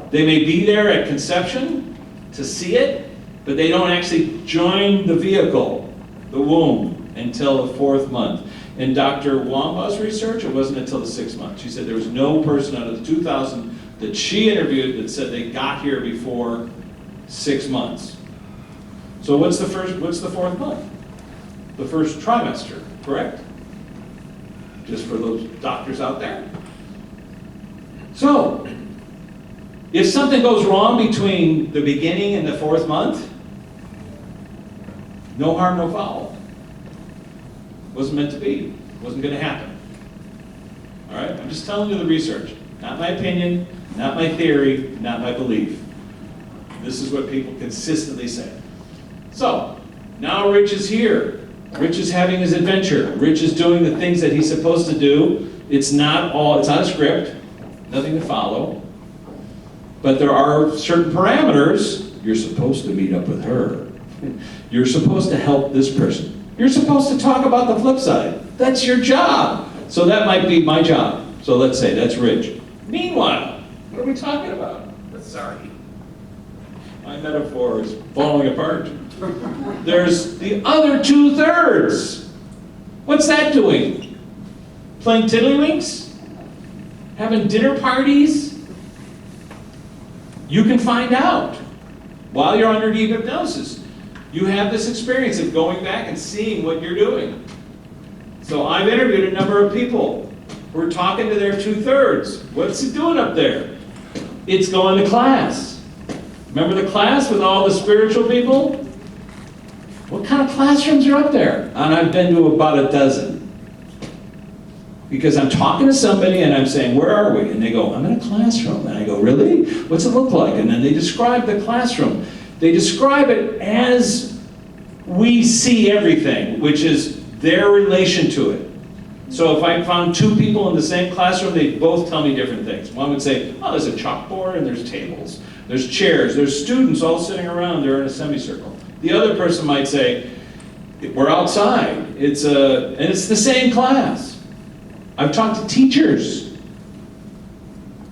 They may be there at conception to see it, but they don't actually join the vehicle, the womb, until the 4th month. In Dr. Wamba's research, it wasn't until the 6th month. She said there was no person out of the 2,000 that she interviewed that said they got here before 6 months. So what's the 4th month? The first trimester, correct? Just for those doctors out there. So, if something goes wrong between the beginning and the 4th month, no harm, no foul. Wasn't meant to be. Wasn't going to happen. All right? I'm just telling you the research. Not my opinion, not my theory, not my belief. This is what people consistently say. So, now Rich is here. Rich is having his adventure. Rich is doing the things that he's supposed to do. It's not a script, nothing to follow. But there are certain parameters. You're supposed to meet up with her. You're supposed to help this person. You're supposed to talk about the flip side. That's your job. So that might be my job. So let's say that's Rich. Meanwhile, what are we talking about? Sorry. My metaphor is falling apart. There's the other 2/3. What's that doing? Playing tiddlywinks? Having dinner parties? You can find out while you're under deep hypnosis. You have this experience of going back and seeing what you're doing. So I've interviewed a number of people who are talking to their 2/3. What's it doing up there? It's going to class. Remember the class with all the spiritual people? What kind of classrooms are up there? And I've been to about a dozen. Because I'm talking to somebody and I'm saying, where are we? And they go, I'm in a classroom. And I go, really? What's it look like? And then they describe the classroom. They describe it as we see everything, which is their relation to it. So if I found 2 people in the same classroom, they both tell me different things. One would say, oh, there's a chalkboard and there's tables. There's chairs. There's students all sitting around. They're in a semicircle. The other person might say, we're outside. And it's the same class. I've talked to teachers,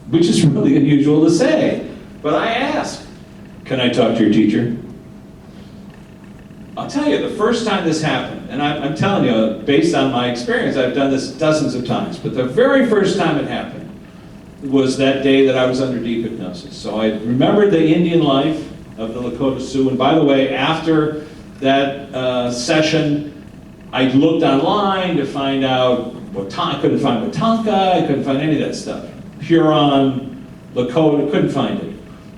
which is really unusual to say. But I ask, can I talk to your teacher? I'll tell you, the first time this happened, and I'm telling you, based on my experience, I've done this dozens of times, but the very first time it happened, was that day that I was under deep hypnosis. So I remembered the Indian life of the Lakota Sioux. And by the way, after that session, I looked online to find out I couldn't find Watonka, I couldn't find any of that stuff. Huron, Lakota, couldn't find it.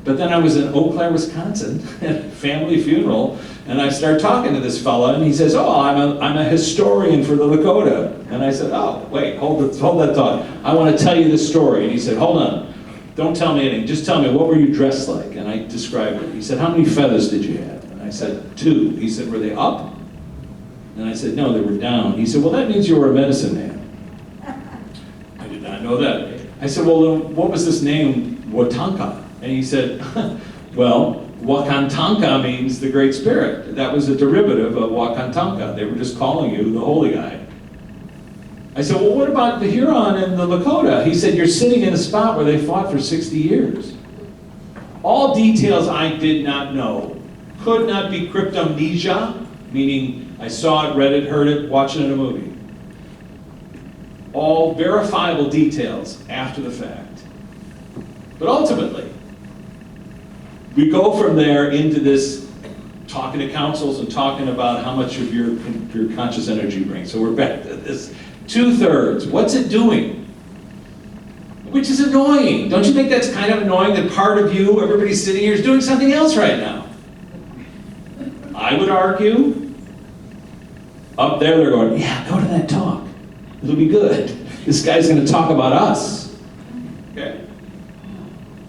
But then I was in Eau Claire, Wisconsin, at a family funeral, and I started talking to this fella, and he says, "Oh, I'm a historian for the Lakota." And I said, "Oh, wait, hold that thought. I want to tell you this story." And he said, "Hold on, don't tell me anything. Just tell me, what were you dressed like?" And I described it. He said, "How many feathers did you have?" And I said, 2. He said, "Were they up?" And I said, "No, they were down." He said, "Well, that means you were a medicine man." I did not know that. I said, "Well, then what was this name, Watonka?" And he said, "Well, Wakantanka means the Great Spirit. That was a derivative of Wakantanka. They were just calling you the holy guy." I said, "Well, what about the Huron and the Lakota?" He said, "You're sitting in a spot where they fought for 60 years. All details I did not know. Could not be cryptomnesia, meaning I saw it, read it, heard it, watched it in a movie. All verifiable details after the fact. But ultimately, we go from there into this talking to councils and talking about how much of your conscious energy brings. So we're back to this 2/3. What's it doing? Which is annoying. Don't you think that's kind of annoying that part of you, everybody sitting here, is doing something else right now? I would argue, up there they're going, "Yeah, go to that talk. It'll be good. This guy's going to talk about us." Okay?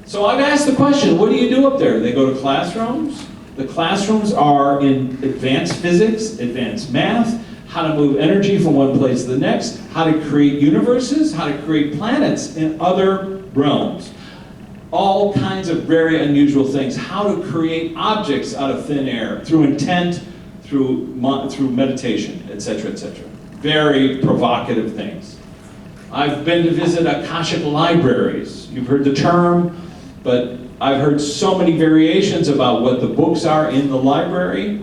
So I've asked the question, what do you do up there? They go to classrooms. The classrooms are in advanced physics, advanced math, how to move energy from one place to the next, how to create universes, how to create planets in other realms. All kinds of very unusual things. How to create objects out of thin air through intent, through meditation, etc., etc. Very provocative things. I've been to visit Akashic libraries. You've heard the term, but I've heard so many variations about what the books are in the library.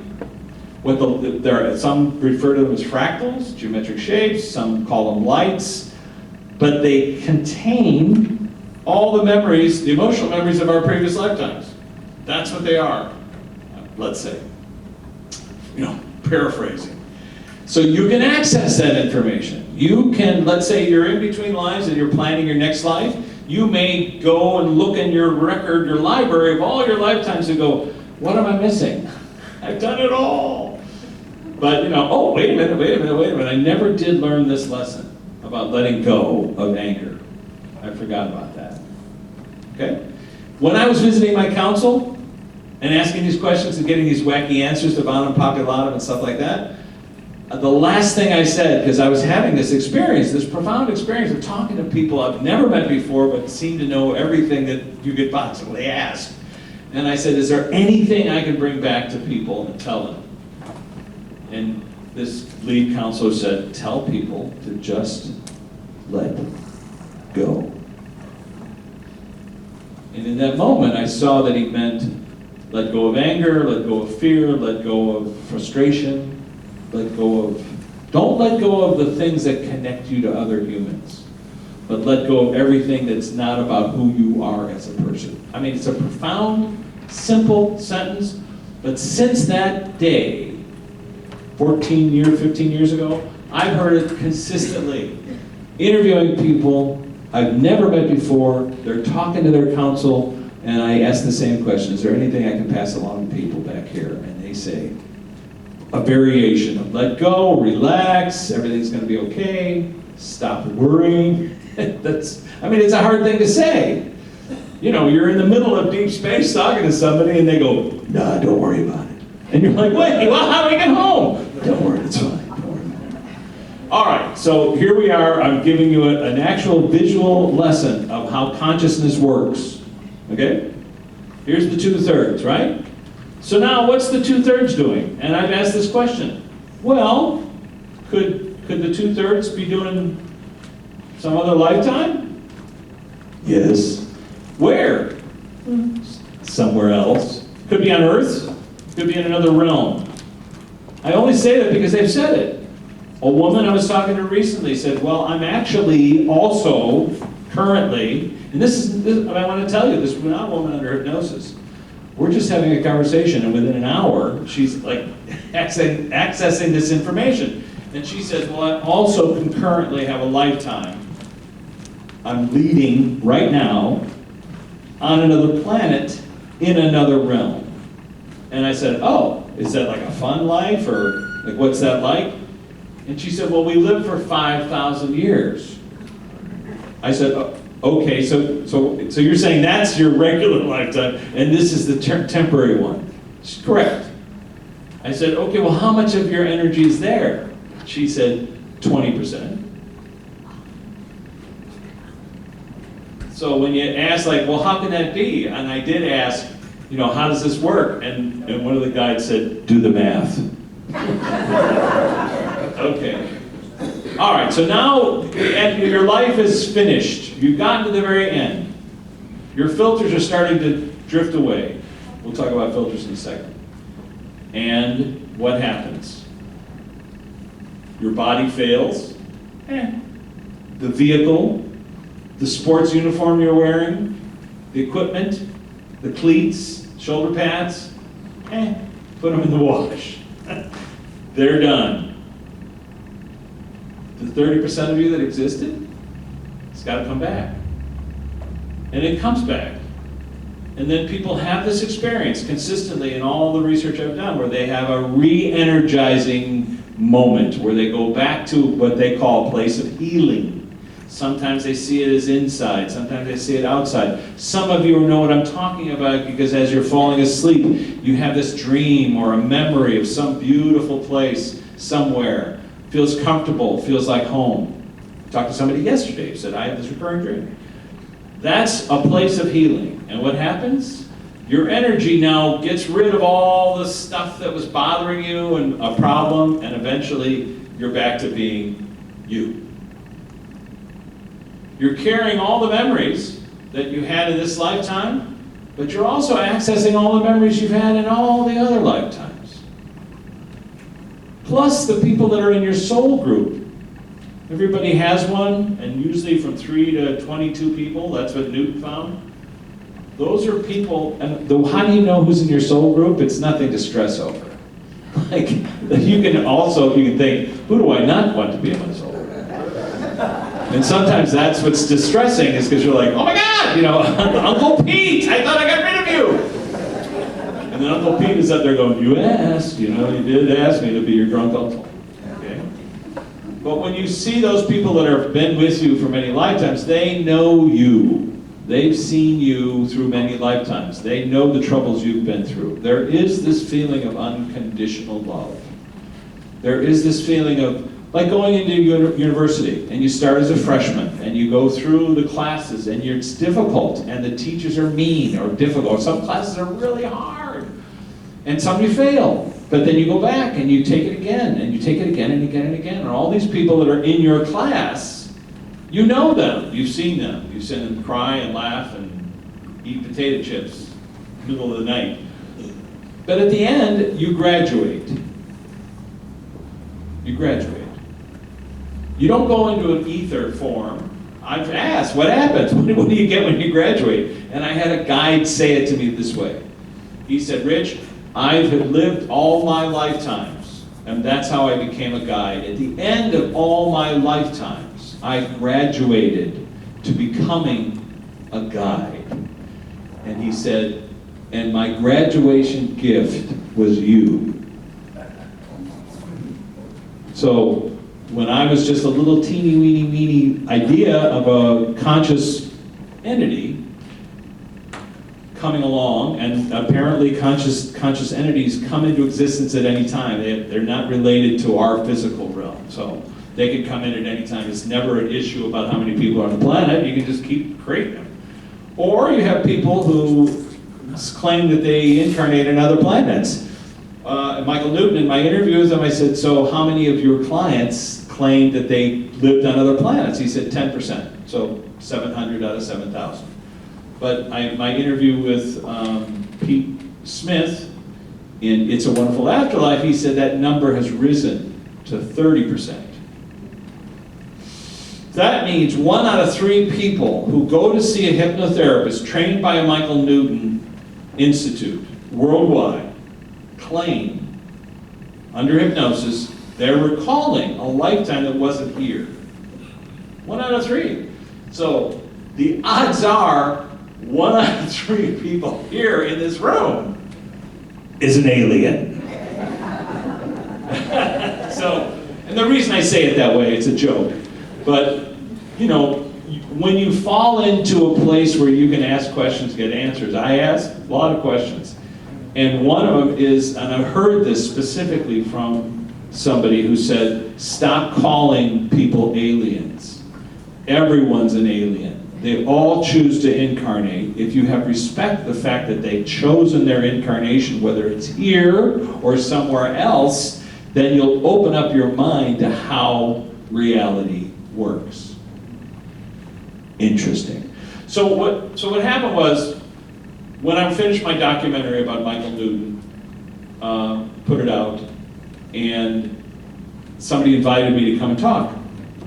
Some refer to them as fractals, geometric shapes, some call them lights, but they contain all the memories, the emotional memories of our previous lifetimes. That's what they are, let's say. Paraphrasing. So you can access that information. You can, let's say you're in between lives and you're planning your next life. You may go and look in your record, your library of all your lifetimes and go, "What am I missing? I've done it all." But oh, wait a minute. I never did learn this lesson about letting go of anger. I forgot about that. Okay? When I was visiting my council and asking these questions and getting these wacky answers to Bonum Populatum and stuff like that, the last thing I said, because I was having this experience, this profound experience of talking to people I've never met before, but seem to know everything that you could possibly ask. And I said, "Is there anything I can bring back to people and tell them?" And this lead counselor said, "Tell people to just let go." And in that moment, I saw that he meant let go of anger, let go of fear, let go of frustration, don't let go of the things that connect you to other humans, but let go of everything that's not about who you are as a person. I mean, it's a profound, simple sentence, but since that day, 15 years ago, I've heard it consistently. Interviewing people I've never met before, they're talking to their council, and I ask the same question, "Is there anything I can pass along to people back here?" And they say, a variation of let go, relax, everything's going to be okay, stop worrying. It's a hard thing to say. You're in the middle of deep space talking to somebody and they go, "Nah, don't worry about it." And you're like, "Wait, well, how do I get home?" "Don't worry, it's fine, don't worry about it." All right, so here we are. I'm giving you an actual visual lesson of how consciousness works. Okay? Here's the 2/3, right? So now, what's the 2/3 doing? And I've asked this question. Well, could the 2/3 be doing some other lifetime? Yes. Where? Somewhere else. Could be on Earth. Could be in another realm. I only say that because they've said it. A woman I was talking to recently said, "Well, I'm actually also currently, and I want to tell you, this is not a woman under hypnosis. We're just having a conversation, and within an hour, she's like accessing this information. And she says, well, I also concurrently have a lifetime. I'm leading right now on another planet in another realm. And I said, oh, is that like a fun life, or like what's that like? And she said, well, we live for 5,000 years. I said, okay, so you're saying that's your regular lifetime, and this is the temporary one? She's correct. I said, okay, well, how much of your energy is there? She said, 20%. So when you ask, like, well, how can that be? And I did ask, how does this work? And one of the guides said, do the math. Okay. All right, so now your life is finished. You've gotten to the very end. Your filters are starting to drift away. We'll talk about filters in a second. And what happens? Your body fails. The vehicle, the sports uniform you're wearing, the equipment, the cleats, shoulder pads, put them in the wash. They're done. The 30% of you that existed, it's got to come back. And it comes back. And then people have this experience consistently in all the research I've done, where they have a re-energizing moment, where they go back to what they call a place of healing. Sometimes they see it as inside, sometimes they see it outside. Some of you know what I'm talking about because as you're falling asleep, you have this dream or a memory of some beautiful place somewhere. Feels comfortable, feels like home. I talked to somebody yesterday who said, I have this recurring dream. That's a place of healing. And what happens? Your energy now gets rid of all the stuff that was bothering you and a problem, and eventually you're back to being you. You're carrying all the memories that you had in this lifetime, but you're also accessing all the memories you've had in all the other lifetimes. Plus the people that are in your soul group. Everybody has one, and usually from 3 to 22 people, that's what Newton found. Those are people, and how do you know who's in your soul group? It's nothing to stress over. Like, you can think, who do I not want to be in my soul group? And sometimes that's what's distressing, is because you're like, oh my God, Uncle Pete, I thought I got rid of you. And then Uncle Pete is up there going, you asked, you did ask me to be your drunk uncle. Okay? But when you see those people that have been with you for many lifetimes, they know you. They've seen you through many lifetimes. They know the troubles you've been through. There is this feeling of unconditional love. There is this feeling of, like going into university, and you start as a freshman, and you go through the classes, and it's difficult, and the teachers are mean or difficult. Some classes are really hard, and some you fail. But then you go back, and you take it again, and you take it again and again and again. And all these people that are in your class, you know them, you've seen them. You've seen them cry and laugh and eat potato chips in the middle of the night. But at the end, you graduate. You graduate. You don't go into an ether form. I've asked, what happens? What do you get when you graduate? And I had a guide say it to me this way. He said, Rich, I've lived all my lifetimes, and that's how I became a guide. At the end of all my lifetimes, I graduated to becoming a guide. And he said, and my graduation gift was you. So when I was just a little teeny weeny idea of a conscious entity coming along, and apparently conscious entities come into existence at any time. They're not related to our physical realm. So they can come in at any time. It's never an issue about how many people are on the planet. You can just keep creating them. Or you have people who claim that they incarnate in other planets. Michael Newton, in my interview with him, I said, so how many of your clients claimed that they lived on other planets? He said 10%, so 700 out of 7,000. But my interview with Pete Smith in It's a Wonderful Afterlife, he said that number has risen to 30%. That means 1 out of 3 people who go to see a hypnotherapist trained by a Michael Newton Institute worldwide claim, under hypnosis, they're recalling a lifetime that wasn't here. 1 out of 3. So the odds are 1 out of 3 people here in this room is an alien. So, and the reason I say it that way, it's a joke, but you know, when you fall into a place where you can ask questions, get answers, I ask a lot of questions. And one of them is, and I've heard this specifically from somebody who said, stop calling people aliens. Everyone's an alien. They all choose to incarnate. If you have respect for the fact that they've chosen their incarnation, whether it's here or somewhere else, then you'll open up your mind to how reality works. Interesting. So what happened was, when I finished my documentary about Michael Newton, put it out, and somebody invited me to come and talk.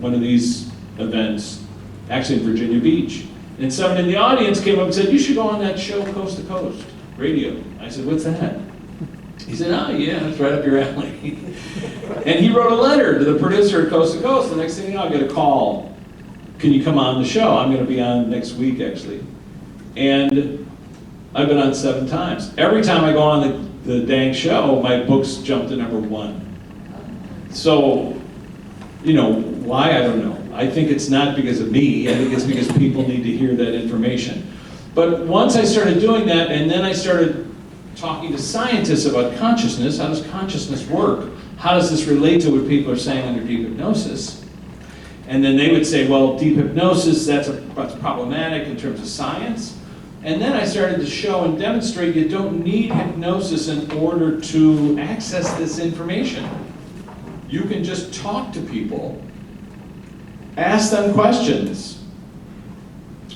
One of these events, actually in Virginia Beach. And someone in the audience came up and said, you should go on that show, Coast to Coast Radio. I said, what's that? He said, oh yeah, that's right up your alley. And he wrote a letter to the producer at Coast to Coast. The next thing you know, I get a call. Can you come on the show? I'm going to be on next week, actually. And I've been on 7 times. Every time I go on the dang show, my books jump to #1. So, you know, why? I don't know. I think it's not because of me. I think it's because people need to hear that information. But once I started doing that, and then I started talking to scientists about consciousness, how does consciousness work? How does this relate to what people are saying under deep hypnosis? And then they would say, well, deep hypnosis, that's problematic in terms of science. And then I started to show and demonstrate you don't need hypnosis in order to access this information. You can just talk to people, ask them questions.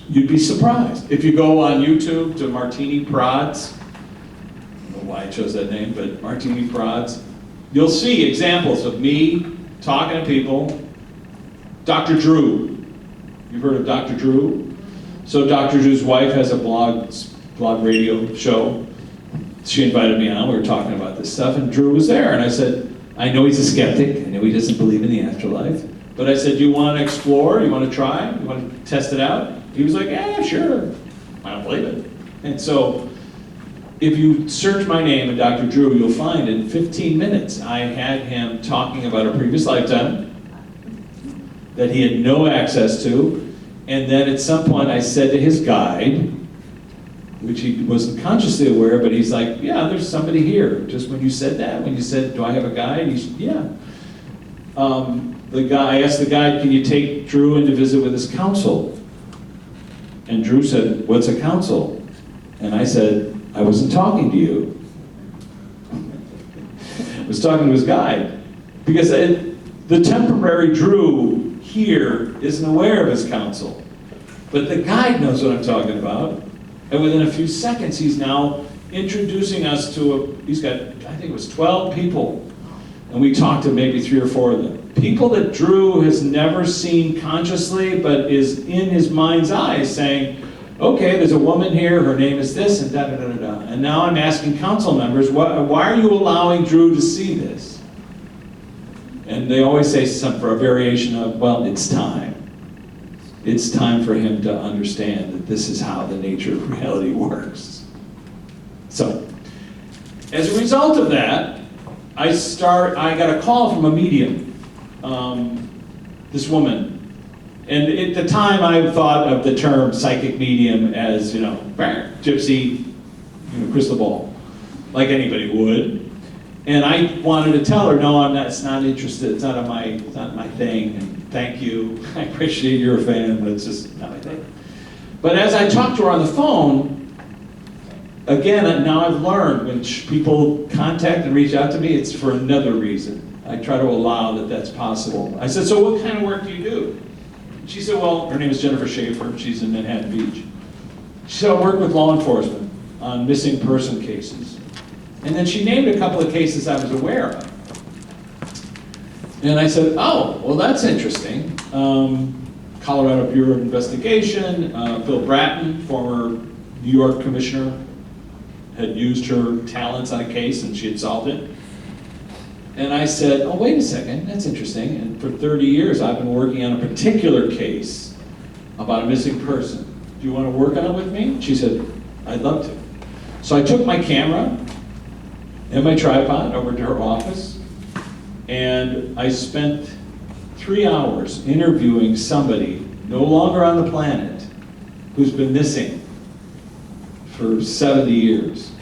You'd be surprised. If you go on YouTube to Martini Prods, I don't know why I chose that name, but Martini Prods, you'll see examples of me talking to people. Dr. Drew, you've heard of Dr. Drew? So Dr. Drew's wife has a blog radio show. She invited me on, we were talking about this stuff, and Drew was there, and I said, I know he's a skeptic, I know he doesn't believe in the afterlife, but I said, you want to explore, you want to try, you want to test it out? He was like, yeah, sure, I don't believe it. And so, if you search my name and Dr. Drew, you'll find in 15 minutes, I had him talking about a previous lifetime that he had no access to, and then at some point I said to his guide, which he wasn't consciously aware, but he's like, yeah, there's somebody here. Just when you said that, when you said, do I have a guide? He's, yeah. I asked the guide, can you take Drew in to visit with his counsel? And Drew said, what's a counsel? And I said, I wasn't talking to you. I was talking to his guide. Because the temporary Drew here isn't aware of his counsel. But the guide knows what I'm talking about. And within a few seconds, he's now introducing us to he's got, I think it was 12 people. And we talked to maybe 3 or 4 of them. People that Drew has never seen consciously, but is in his mind's eye saying, okay, there's a woman here, her name is this, and da-da-da-da-da. And now I'm asking council members, why are you allowing Drew to see this? And they always say something for a variation of, well, it's time. It's time for him to understand that this is how the nature of reality works. So, as a result of that, I got a call from a medium, this woman. And at the time I thought of the term psychic medium as, gypsy, crystal ball, like anybody would. And I wanted to tell her, no, I'm not, it's not interested, it's not my thing, and thank you, I appreciate you're a fan, but it's just not my thing. But as I talked to her on the phone, again, now I've learned when people contact and reach out to me, it's for another reason. I try to allow that that's possible. I said, so what kind of work do you do? She said, well, her name is Jennifer Shaffer, she's in Manhattan Beach. She said, I work with law enforcement on missing person cases. And then she named a couple of cases I was aware of. And I said, oh, well, that's interesting. Colorado Bureau of Investigation. Phil Bratton, former New York commissioner, had used her talents on a case and she had solved it. And I said, oh, wait a second, that's interesting. And for 30 years, I've been working on a particular case about a missing person. Do you want to work on it with me? She said, I'd love to. So I took my camera and my tripod over to her office, and I spent 3 hours interviewing somebody no longer on the planet who's been missing for 70 years.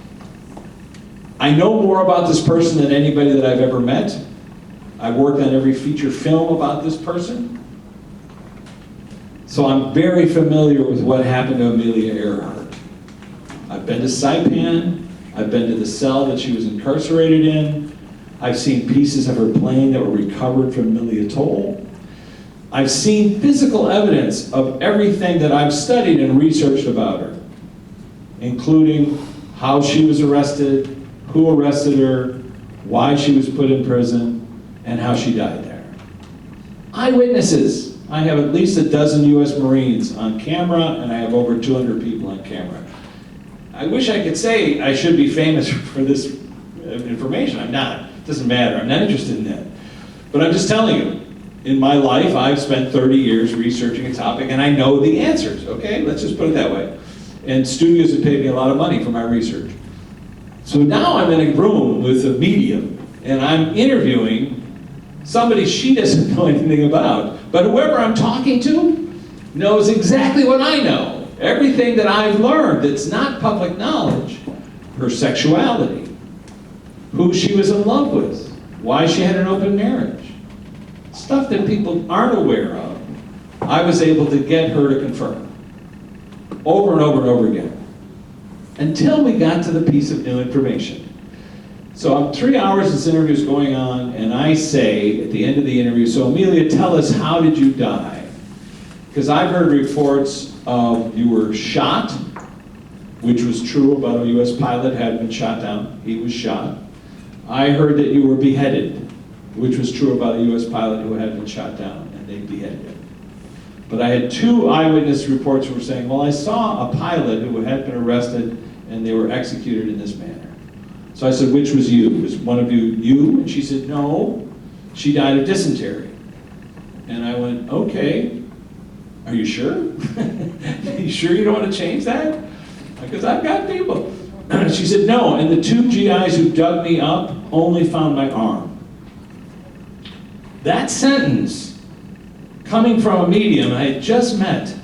I know more about this person than anybody that I've ever met. I've worked on every feature film about this person. So I'm very familiar with what happened to Amelia Earhart. I've been to Saipan. I've been to the cell that she was incarcerated in. I've seen pieces of her plane that were recovered from Amelia Atoll. I've seen physical evidence of everything that I've studied and researched about her, including how she was arrested, who arrested her, why she was put in prison, and how she died there. Eyewitnesses. I have at least a dozen US Marines on camera, and I have over 200 people on camera. I wish I could say I should be famous for this information. I'm not. It doesn't matter. I'm not interested in that. But I'm just telling you, in my life, I've spent 30 years researching a topic, and I know the answers, okay? Let's just put it that way. And studios have paid me a lot of money for my research. So now I'm in a room with a medium, and I'm interviewing somebody she doesn't know anything about. But whoever I'm talking to knows exactly what I know. Everything that I've learned that's not public knowledge. Her sexuality, who she was in love with, why she had an open marriage. Stuff that people aren't aware of, I was able to get her to confirm. Over and over and over again. Until we got to the piece of new information. So I'm 3 hours, this interview's going on, and I say at the end of the interview, so Amelia, tell us, how did you die? Because I've heard reports of you were shot, which was true about a US pilot had been shot down. He was shot. I heard that you were beheaded, which was true about a US pilot who had been shot down, and they beheaded him. But I had 2 eyewitness reports who were saying, well, I saw a pilot who had been arrested and they were executed in this manner. So I said, which was you? Was one of you? And she said, no, she died of dysentery. And I went, okay, are you sure? Are you sure you don't want to change that? Because I've got people. She said, no, and the 2 GIs who dug me up only found my arm. That sentence, coming from a medium I had just met,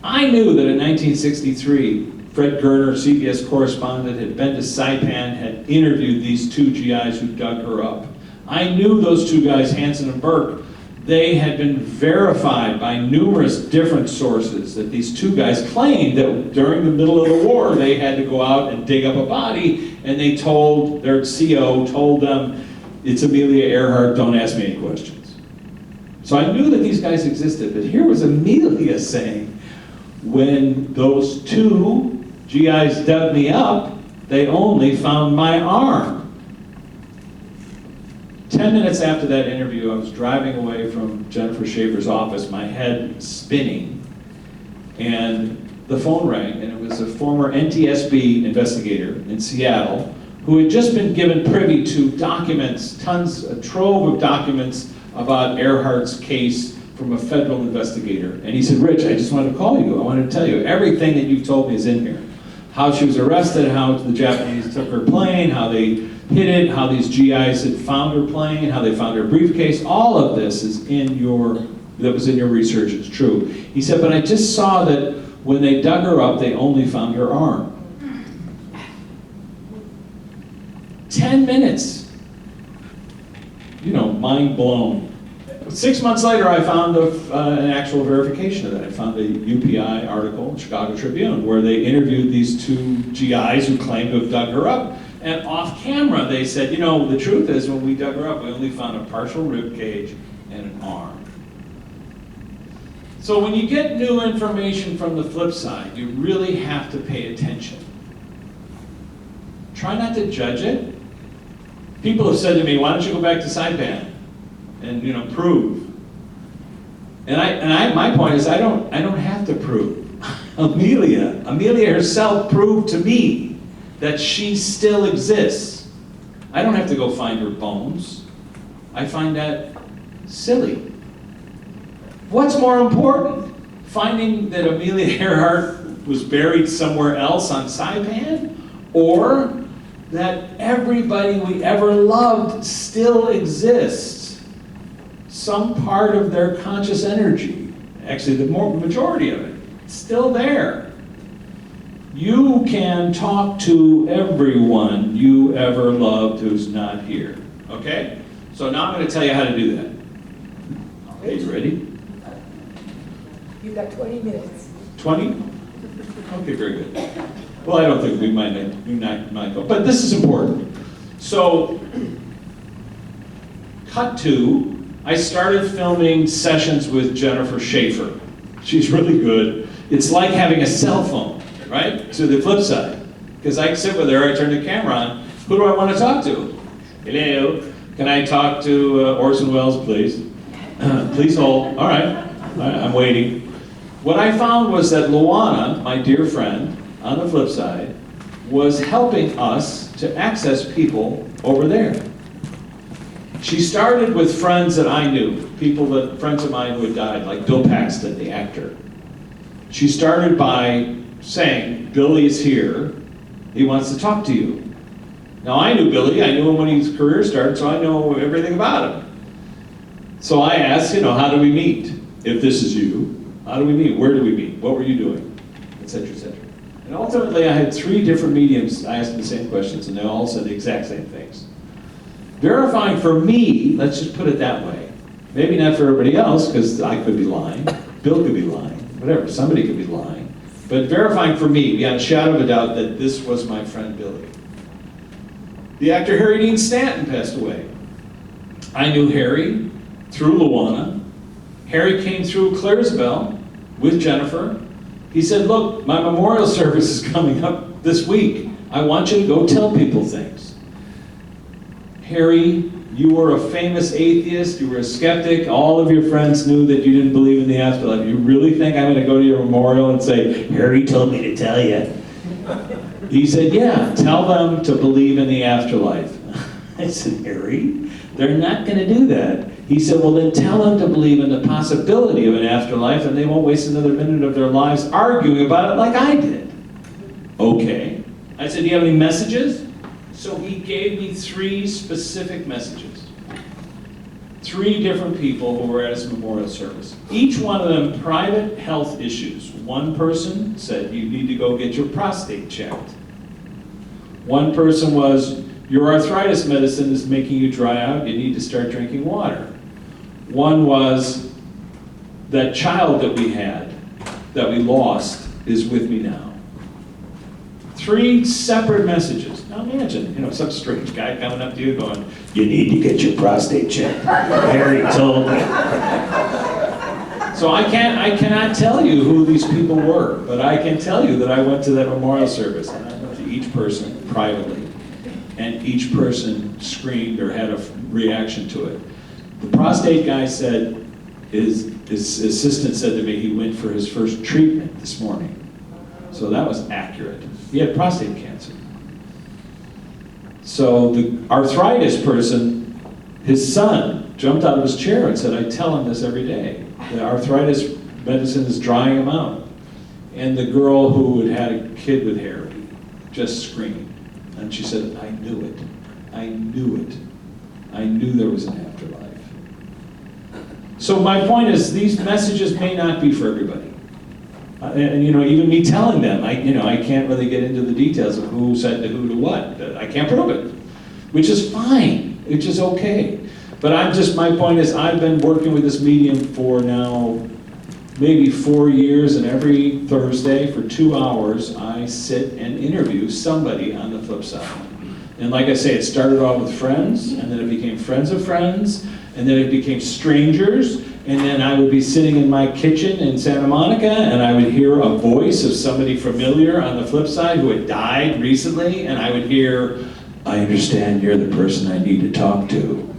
I knew that in 1963, Fred Gerner, CBS correspondent, had been to Saipan, had interviewed these 2 GIs who dug her up. I knew those 2 guys, Hansen and Burke. They had been verified by numerous different sources that these 2 guys claimed that during the middle of the war, they had to go out and dig up a body, and they told, their CO told them, it's Amelia Earhart, don't ask me any questions. So I knew that these guys existed, but here was Amelia saying, when those 2 GIs dug me up, they only found my arm. 10 minutes after that interview, I was driving away from Jennifer Shaffer's office, my head spinning, and the phone rang, and it was a former NTSB investigator in Seattle who had just been given privy to documents, a trove of documents about Earhart's case from a federal investigator. And he said, Rich, I just wanted to call you. I wanted to tell you, everything that you've told me is in here. How she was arrested, how the Japanese took her plane, how they hid it, how these GIs had found her plane, how they found her briefcase. All of this is that was in your research, it's true. He said, but I just saw that when they dug her up, they only found her arm. 10 minutes. You know, mind blown. 6 months later, I found an actual verification of that. I found a UPI article, Chicago Tribune, where they interviewed these 2 GIs who claimed to have dug her up. And off camera, they said, you know, the truth is when we dug her up, we only found a partial rib cage and an arm. So when you get new information from the flip side, you really have to pay attention. Try not to judge it. People have said to me, why don't you go back to Saipan and, prove? My point is, I don't have to prove. Amelia herself proved to me that she still exists. I don't have to go find her bones. I find that silly. What's more important? Finding that Amelia Earhart was buried somewhere else on Saipan? Or that everybody we ever loved still exists? Some part of their conscious energy, actually the majority of it, still there. You can talk to everyone you ever loved who's not here, okay? So now I'm going to tell you how to do that. Okay, you ready? You've got 20 minutes. 20? Okay, very good. Well, I don't think we might go, but this is important. So, cut to, I started filming sessions with Jennifer Shaffer. She's really good. It's like having a cell phone, right? To the flip side. Because I sit with her, I turn the camera on. Who do I want to talk to? Hello, can I talk to Orson Welles, please? Please hold. All right, I'm waiting. What I found was that Luana, my dear friend, on the flip side, was helping us to access people over there. She started with friends that I knew, friends of mine who had died, like Bill Paxton, the actor. She started by saying, Billy is here, he wants to talk to you. Now I knew Billy, I knew him when his career started, so I know everything about him. So I asked, how do we meet? If this is you, how do we meet? Where do we meet? What were you doing? Et cetera, et cetera. And ultimately I had 3 different mediums, I asked them the same questions, and they all said the exact same things. Verifying for me, let's just put it that way, maybe not for everybody else, because I could be lying, Bill could be lying, whatever, somebody could be lying, but verifying for me, beyond a shadow of a doubt, that this was my friend Billy. The actor Harry Dean Stanton passed away. I knew Harry through Luana. Harry came through Claresville with Jennifer. He said, look, my memorial service is coming up this week. I want you to go tell people things. Harry, you were a famous atheist, you were a skeptic, all of your friends knew that you didn't believe in the afterlife. You really think I'm going to go to your memorial and say, Harry told me to tell you? He said, yeah, tell them to believe in the afterlife. I said, Harry, they're not going to do that. He said, well then tell them to believe in the possibility of an afterlife and they won't waste another minute of their lives arguing about it like I did. Okay. I said, do you have any messages? So he gave me 3 specific messages. 3 different people who were at his memorial service. Each one of them private health issues. One person said, you need to go get your prostate checked. One person was, your arthritis medicine is making you dry out, you need to start drinking water. One was, that child that we had, that we lost, is with me now. 3 separate messages. Now imagine, some strange guy coming up to you going, you need to get your prostate checked. Harry told me. So I cannot tell you who these people were, but I can tell you that I went to that memorial service and I went to each person privately. And each person screamed or had a reaction to it. The prostate guy said, his assistant said to me, he went for his first treatment this morning. So that was accurate. He had prostate cancer. So the arthritis person, his son jumped out of his chair and said, I tell him this every day. The arthritis medicine is drying him out. And the girl who had had a kid with Harry just screamed. And she said, I knew it. I knew it. I knew there was an afterlife. So my point is, these messages may not be for everybody. And even me telling them, I can't really get into the details of who said to who to what. I can't prove it, which is fine, which is okay. But my point is, I've been working with this medium for now maybe 4 years, and every Thursday for 2 hours, I sit and interview somebody on the flip side. And like I say, it started off with friends, and then it became friends of friends, and then it became strangers, and then I would be sitting in my kitchen in Santa Monica, and I would hear a voice of somebody familiar on the flip side who had died recently, and I would hear, I understand you're the person I need to talk to.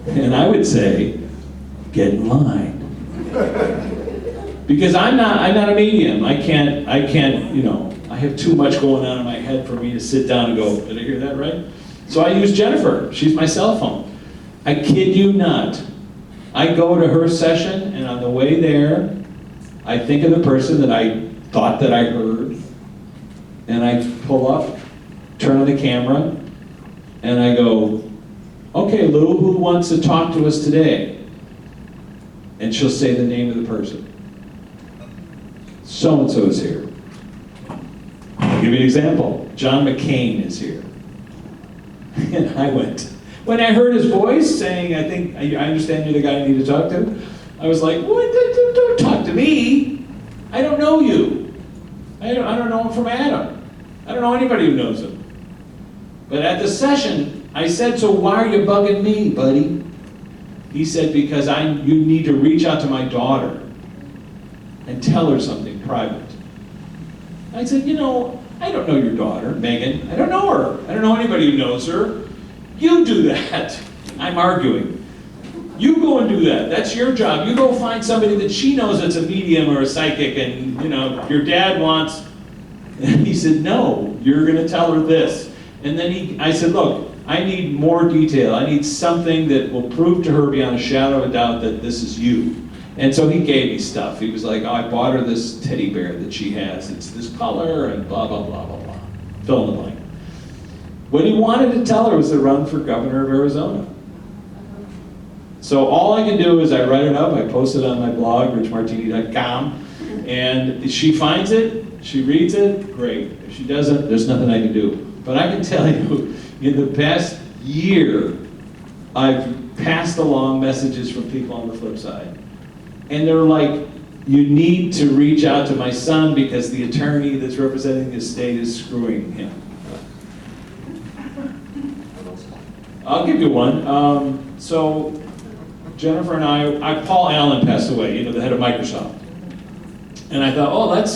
And I would say, get in line. Because I'm not a medium. I can't, I have too much going on in my head for me to sit down and go, did I hear that right? So I use Jennifer. She's my cell phone. I kid you not. I go to her session, and on the way there, I think of the person that I thought that I heard, and I pull up, turn on the camera, and I go, okay, Lou, who wants to talk to us today? And she'll say the name of the person. So-and-so is here. I'll give you an example. John McCain is here. And I went, when I heard his voice saying, I understand you're the guy I need to talk to, I was like, what? Don't talk to me. I don't know you. I don't know him from Adam. I don't know anybody who knows him. But at the session, I said, so why are you bugging me, buddy? He said, because you need to reach out to my daughter and tell her something private. I said, I don't know your daughter, Megan. I don't know her. I don't know anybody who knows her. You do that. I'm arguing. You go and do that. That's your job. You go find somebody that she knows that's a medium or a psychic, and your dad wants. And he said, no, you're going to tell her this. And then I said, look, I need more detail. I need something that will prove to her beyond a shadow of a doubt that this is you. And so he gave me stuff. He was like, oh, I bought her this teddy bear that she has. It's this color and blah, blah, blah, blah, blah. Fill in the blank. What he wanted to tell her was to run for governor of Arizona. So all I can do is I write it up, I post it on my blog, richmartini.com, and she finds it, she reads it, great. If she doesn't, there's nothing I can do. But I can tell you, in the past year, I've passed along messages from people on the Flipside. And they're like, you need to reach out to my son because the attorney that's representing the estate is screwing him. I'll give you one. So Jennifer and Paul Allen passed away, the head of Microsoft. And I thought,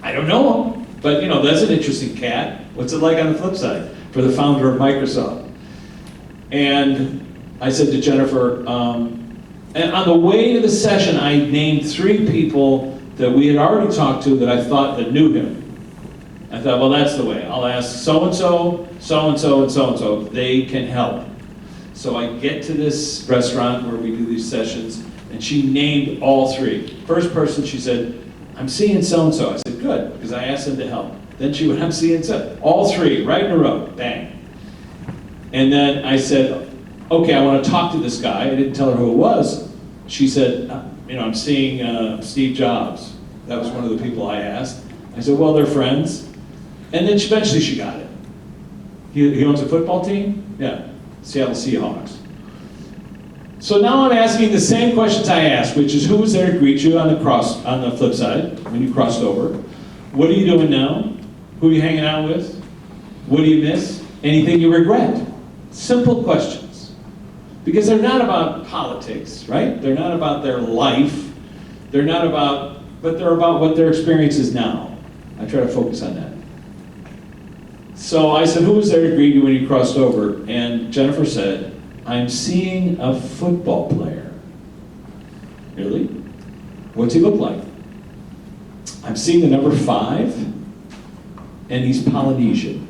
I don't know him, but that's an interesting cat. What's it like on the flip side for the founder of Microsoft? And I said to Jennifer, and on the way to the session, I named 3 people that we had already talked to that I thought that knew him. I thought, well, that's the way. I'll ask so-and-so, so-and-so, and so-and-so if they can help. So I get to this restaurant where we do these sessions, and she named all 3. First person, she said, I'm seeing so-and-so. I said, good, because I asked them to help. Then she went, I'm seeing so. All 3, right in a row, bang. And then I said, okay, I want to talk to this guy. I didn't tell her who it was. She said, I'm seeing Steve Jobs. That was one of the people I asked. I said, well, they're friends. And then eventually she got it. He owns a football team? Yeah, Seattle Seahawks. So now I'm asking the same questions I asked, which is who was there to greet you on the flip side when you crossed over? What are you doing now? Who are you hanging out with? What do you miss? Anything you regret? Simple questions. Because they're not about politics, right? They're not about their life. But they're about what their experience is now. I try to focus on that. So I said, who was there to greet you when you crossed over? And Jennifer said, I'm seeing a football player. Really? What's he look like? I'm seeing the number 5, and he's Polynesian.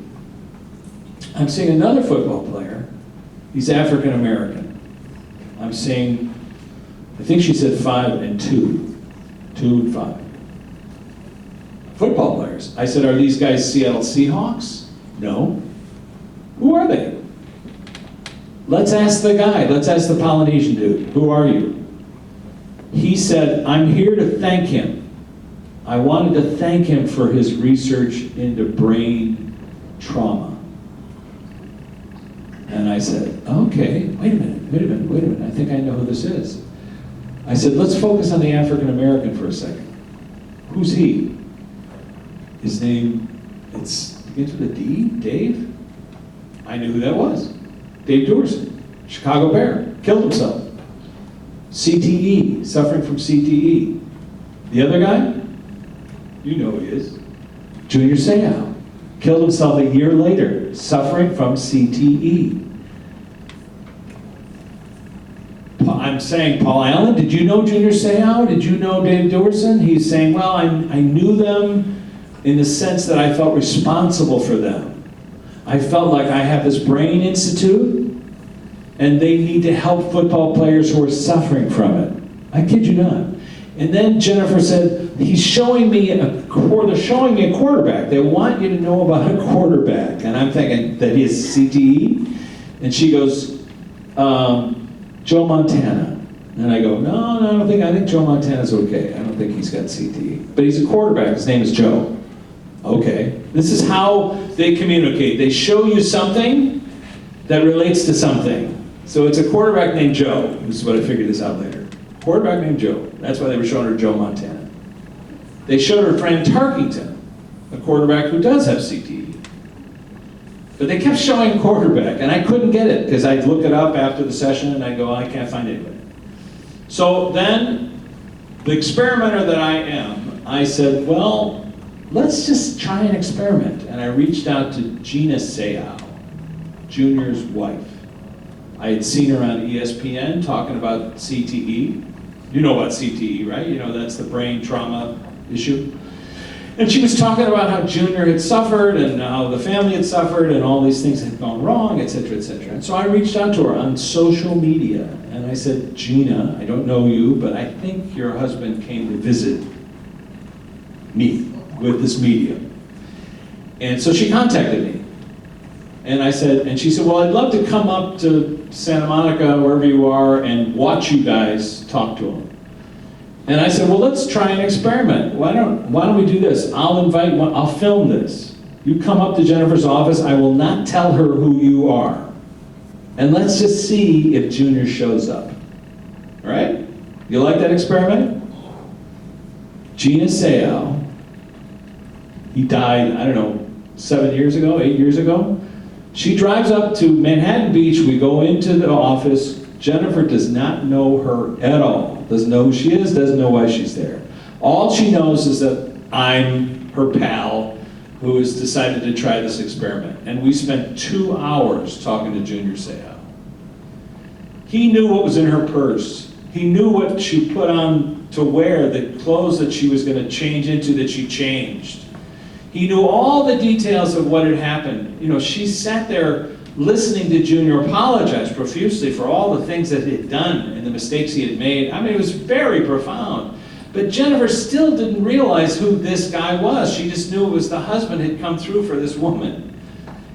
I'm seeing another football player. He's African American. I'm seeing, I think she said 5 and 2. 2 and 5. Football players. I said, are these guys Seattle Seahawks? No. Who are they? Let's ask the guy. Let's ask the Polynesian dude. Who are you? He said, I'm here to thank him. I wanted to thank him for his research into brain trauma. And I said, okay, wait a minute. I think I know who this is. I said, let's focus on the African American for a second. Who's he? His name, begins with a D, Dave? I knew who that was. Dave Doerson, Chicago Bear, killed himself. CTE, suffering from CTE. The other guy? You know who he is. Junior Seau, killed himself a year later, suffering from CTE. I'm saying, Paul Allen, did you know Junior Seau? Did you know Dave Dorson? He's saying, well, I knew them in the sense that I felt responsible for them. I felt like I have this brain institute, and they need to help football players who are suffering from it. I kid you not. And then Jennifer said, they're showing me a quarterback. They want you to know about a quarterback. And I'm thinking that he has CTE. And she goes, Joe Montana. And I go, no, I think Joe Montana's okay. I don't think he's got CTE. But he's a quarterback, his name is Joe. Okay. This is how they communicate. They show you something that relates to something. So it's a quarterback named Joe. This is what I figured this out later. Quarterback named Joe. That's why they were showing her Joe Montana. They showed her Fran Tarkington, a quarterback who does have CTE. But they kept showing quarterback, and I couldn't get it, because I'd look it up after the session, and I'd go, I can't find anybody. So then, the experimenter that I am, I said, well, let's just try an experiment. And I reached out to Gina Seau, Junior's wife. I had seen her on ESPN talking about CTE. You know about CTE, right? You know, that's the brain trauma issue. And she was talking about how Junior had suffered and how the family had suffered and all these things had gone wrong, et cetera, et cetera. And so I reached out to her on social media and I said, Gina, I don't know you, but I think your husband came to visit me with this medium. And so she contacted me. And I said, and she said, well, I'd love to come up to Santa Monica, wherever you are, and watch you guys talk to him. And I said, well, let's try an experiment. Why don't we do this? I'll film this. You come up to Jennifer's office, I will not tell her who you are. And let's just see if Junior shows up. All right? You like that experiment? Gina Seau, he died, I don't know, 7 years ago, 8 years ago. She drives up to Manhattan Beach, we go into the office. Jennifer does not know her at all. Doesn't know who she is, doesn't know why she's there. All she knows is that I'm her pal who has decided to try this experiment. And we spent 2 hours talking to Junior Seau. He knew what was in her purse. He knew what she put on to wear, the clothes that she was going to change into that she changed. He knew all the details of what had happened. You know, she sat there listening to Junior apologize profusely for all the things that he had done and the mistakes he had made. I mean, it was very profound. But Jennifer still didn't realize who this guy was. She just knew it was the husband had come through for this woman.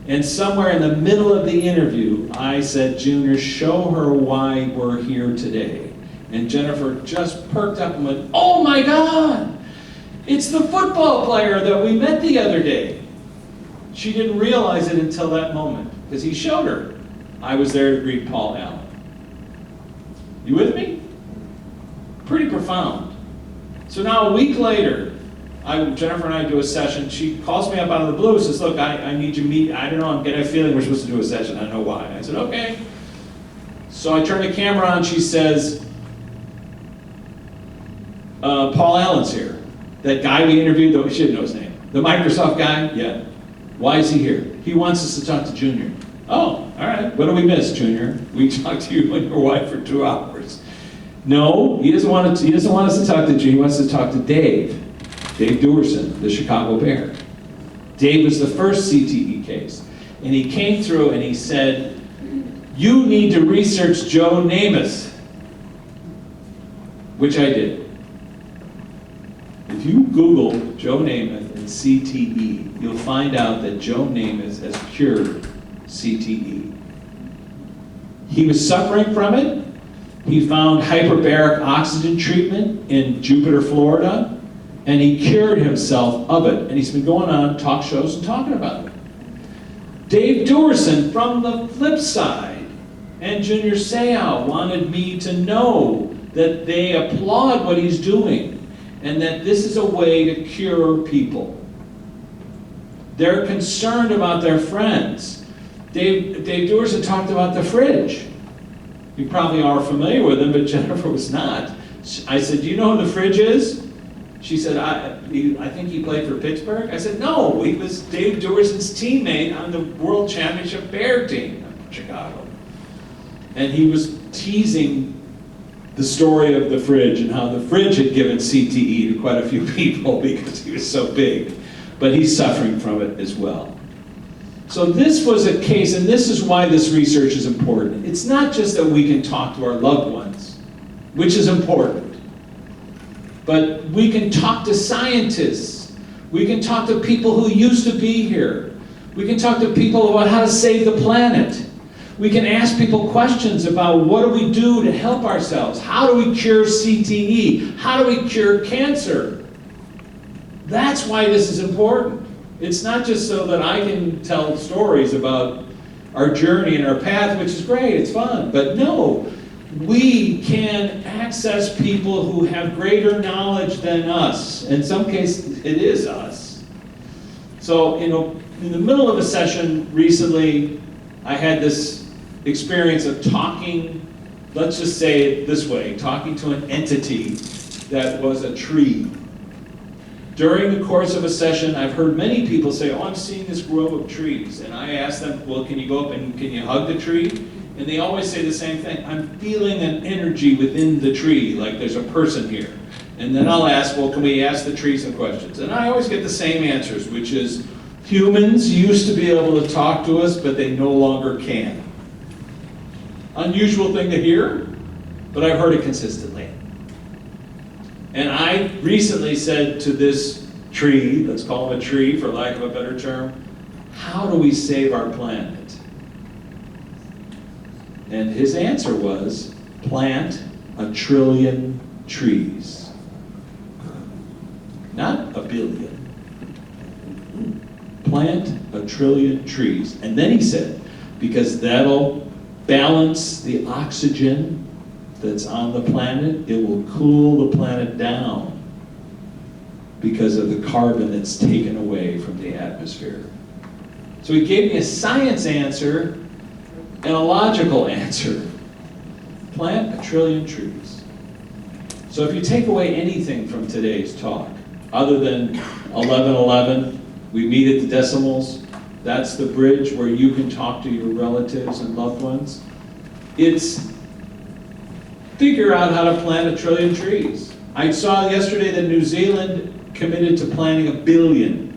And somewhere in the middle of the interview, I said, Junior, show her why we're here today. And Jennifer just perked up and went, oh my God! It's the football player that we met the other day. She didn't realize it until that moment, because he showed her. I was there to greet Paul Allen. You with me? Pretty profound. So now a week later, Jennifer and I do a session. She calls me up out of the blue and says, look, I need you to meet, I don't know, I'm getting a feeling we're supposed to do a session. I don't know why. I said, okay. So I turn the camera on, she says, Paul Allen's here. That guy we interviewed, though she didn't know his name. The Microsoft guy? Yeah. Why is he here? He wants us to talk to Junior. Oh, all right. What do we miss, Junior? We talked to you and your wife for 2 hours. No, he doesn't want us to talk to Junior. He wants to talk to Dave. Dave Dorson, the Chicago Bear. Dave was the first CTE case. And he came through and he said, you need to research Joe Namath. Which I did. If you Google Joe Namath and CTE, you'll find out that Joe Namath has cured CTE. He was suffering from it. He found hyperbaric oxygen treatment in Jupiter, Florida, and he cured himself of it. And he's been going on talk shows and talking about it. Dave Dorson from the Flipside and Junior Seau wanted me to know that they applaud what he's doing and that this is a way to cure people. They're concerned about their friends. Dave Dorson talked about the fridge. You probably are familiar with him, but Jennifer was not. I said, do you know who the fridge is? She said, I think he played for Pittsburgh. I said, no, he was Dave Dorson's teammate on the World Championship Bear team in Chicago. And he was teasing the story of the fridge and how the fridge had given CTE to quite a few people because he was so big. But he's suffering from it as well. So this was a case, and this is why this research is important. It's not just that we can talk to our loved ones, which is important, but we can talk to scientists. We can talk to people who used to be here. We can talk to people about how to save the planet. We can ask people questions about what do we do to help ourselves? How do we cure CTE? How do we cure cancer? That's why this is important. It's not just so that I can tell stories about our journey and our path, which is great, it's fun. But no, we can access people who have greater knowledge than us. In some cases, it is us. So, in the middle of a session recently, I had this experience of talking, let's just say it this way, talking to an entity that was a tree. During the course of a session, I've heard many people say, oh, I'm seeing this grove of trees. And I ask them, well, can you go up and can you hug the tree? And they always say the same thing, I'm feeling an energy within the tree, like there's a person here. And then I'll ask, well, can we ask the tree some questions? And I always get the same answers, which is, humans used to be able to talk to us, but they no longer can. Unusual thing to hear, but I've heard it consistently. And I recently said to this tree, let's call him a tree for lack of a better term, how do we save our planet? And his answer was, plant 1 trillion trees. Not 1 billion. Plant 1 trillion trees. And then he said, because that'll balance the oxygen that's on the planet, it will cool the planet down because of the carbon that's taken away from the atmosphere. So he gave me a science answer and a logical answer. Plant 1 trillion trees. So if you take away anything from today's talk, other than 1111, we meet at the decimals, that's the bridge where you can talk to your relatives and loved ones, it's figure out how to plant 1 trillion trees. I saw yesterday that New Zealand committed to planting 1 billion.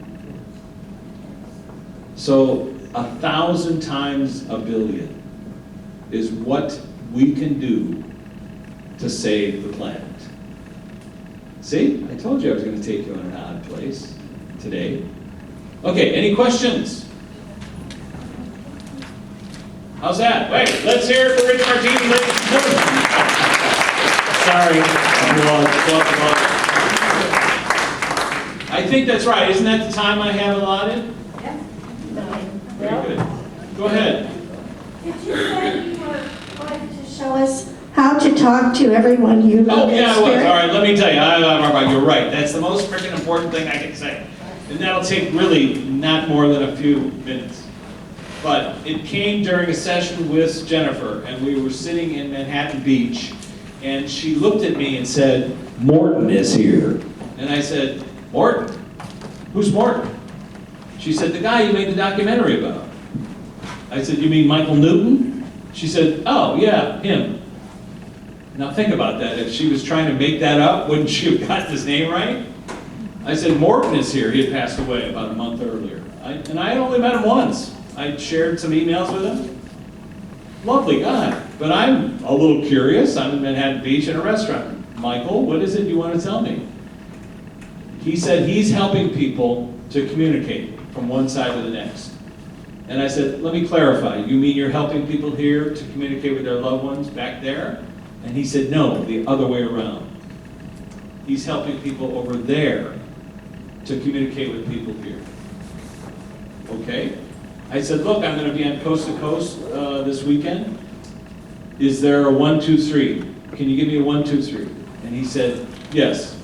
So 1,000 times 1 billion is what we can do to save the planet. See, I told you I was going to take you in an odd place today. Okay, any questions? How's that? Wait, let's hear it for Rich Martini, ladies and gentlemen. Sorry, I think that's right. Isn't that the time I have allotted? Yeah. Very good. Go ahead. Did you say you were going to show us how to talk to everyone you love? Oh, yeah, I was. All right, let me tell you. You're right. That's the most freaking important thing I can say. And that'll take really not more than a few minutes. But it came during a session with Jennifer, and we were sitting in Manhattan Beach, and she looked at me and said, Morton is here. And I said, Morton? Who's Morton? She said, the guy you made the documentary about. I said, you mean Michael Newton? She said, oh, yeah, him. Now think about that. If she was trying to make that up, wouldn't she have got his name right? I said, Morton is here. He had passed away about a month earlier. And I had only met him once. I shared some emails with him. Lovely guy. But I'm a little curious. I'm in Manhattan Beach in a restaurant. Michael, what is it you want to tell me? He said he's helping people to communicate from one side to the next. And I said, let me clarify. You mean you're helping people here to communicate with their loved ones back there? And he said, no, the other way around. He's helping people over there to communicate with people here. Okay? I said, look, I'm going to be on Coast to Coast this weekend. Is there a 1, 2, 3? Can you give me a 1, 2, 3? And he said, yes.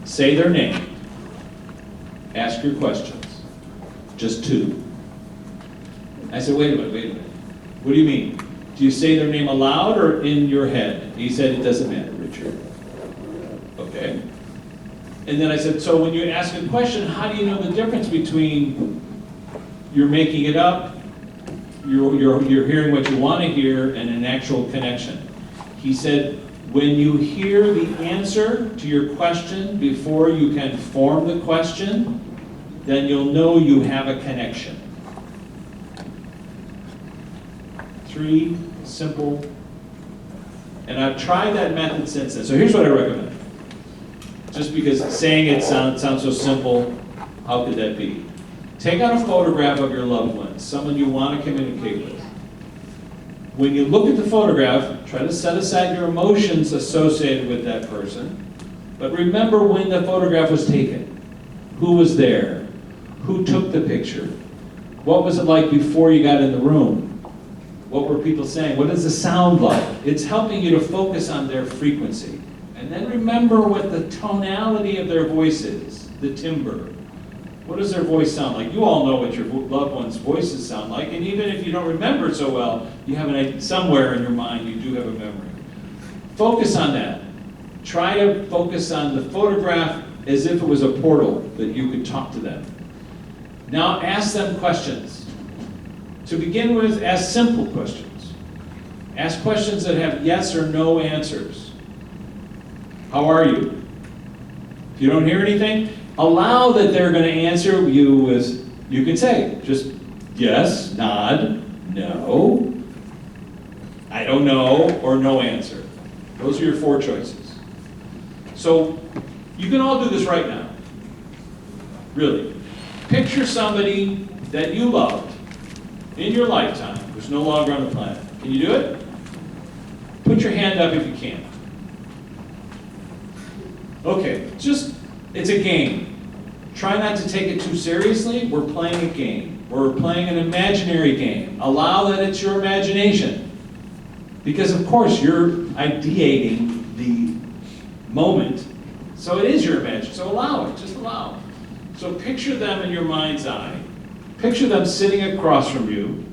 Say their name. Ask your questions. Just 2. I said, wait a minute. What do you mean? Do you say their name aloud or in your head? He said, it doesn't matter, Richard. Okay. And then I said, so when you ask a question, how do you know the difference between you're making it up, you're hearing what you want to hear, and an actual connection? He said, When you hear the answer to your question before you can form the question, then you'll know you have a connection. 3 simple, and I've tried that method since then. So here's what I recommend. Just because saying it sounds so simple, how could that be? Take out a photograph of your loved one, someone you want to communicate with. When you look at the photograph, try to set aside your emotions associated with that person, but remember when the photograph was taken. Who was there? Who took the picture? What was it like before you got in the room? What were people saying? What does the sound like? It's helping you to focus on their frequency. And then remember what the tonality of their voice is, the timbre. What does their voice sound like? You all know what your loved one's voices sound like, and even if you don't remember it so well, you have somewhere in your mind you do have a memory. Focus on that. Try to focus on the photograph as if it was a portal that you could talk to them. Now ask them questions. To begin with, ask simple questions. Ask questions that have yes or no answers. How are you? If you don't hear anything, allow that they're going to answer you with, you can say, just yes, nod, no, I don't know, or no answer. Those are your 4 choices. So you can all do this right now. Really. Picture somebody that you loved in your lifetime who's no longer on the planet. Can you do it? Put your hand up if you can. Okay, it's a game. Try not to take it too seriously. We're playing a game. We're playing an imaginary game. Allow that it's your imagination. Because of course you're ideating the moment. So it is your imagination. So allow it, just allow it. So picture them in your mind's eye. Picture them sitting across from you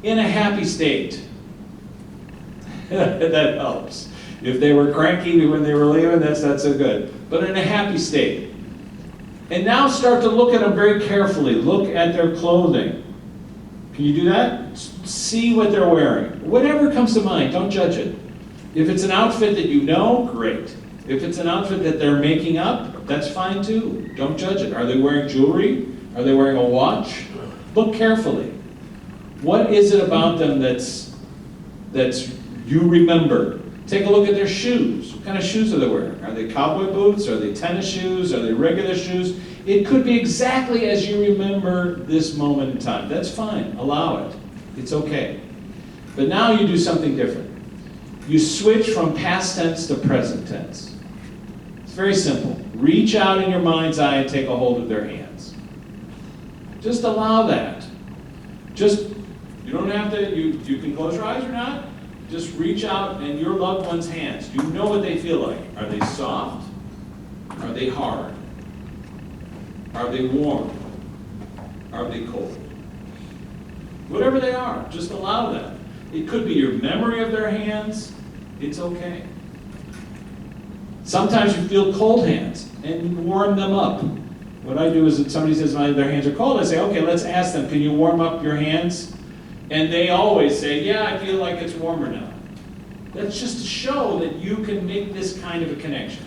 in a happy state. That helps. If they were cranky when they were leaving, that's not so good. But in a happy state. And now start to look at them very carefully. Look at their clothing. Can you do that? See what they're wearing. Whatever comes to mind, don't judge it. If it's an outfit that you know, great. If it's an outfit that they're making up, that's fine too. Don't judge it. Are they wearing jewelry? Are they wearing a watch? Look carefully. What is it about them that's you remember? Take a look at their shoes. What kind of shoes are they wearing? Are they cowboy boots? Are they tennis shoes? Are they regular shoes? It could be exactly as you remember this moment in time. That's fine. Allow it. It's okay. But now you do something different. You switch from past tense to present tense. It's very simple. Reach out in your mind's eye and take a hold of their hands. Just allow that. You don't have to, you can close your eyes or not. Just reach out in your loved one's hands. You know what they feel like. Are they soft? Are they hard? Are they warm? Are they cold? Whatever they are, just allow them. It could be your memory of their hands. It's okay. Sometimes you feel cold hands and warm them up. What I do is if somebody says their hands are cold, I say, okay, let's ask them, can you warm up your hands? And they always say, yeah, I feel like it's warmer now. That's just to show that you can make this kind of a connection.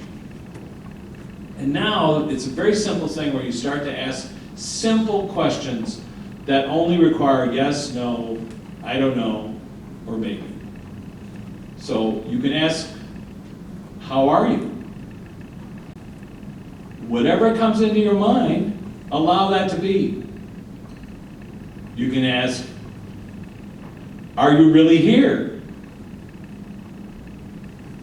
And now it's a very simple thing where you start to ask simple questions that only require yes, no, I don't know, or maybe. So you can ask, how are you? Whatever comes into your mind, allow that to be. You can ask, are you really here?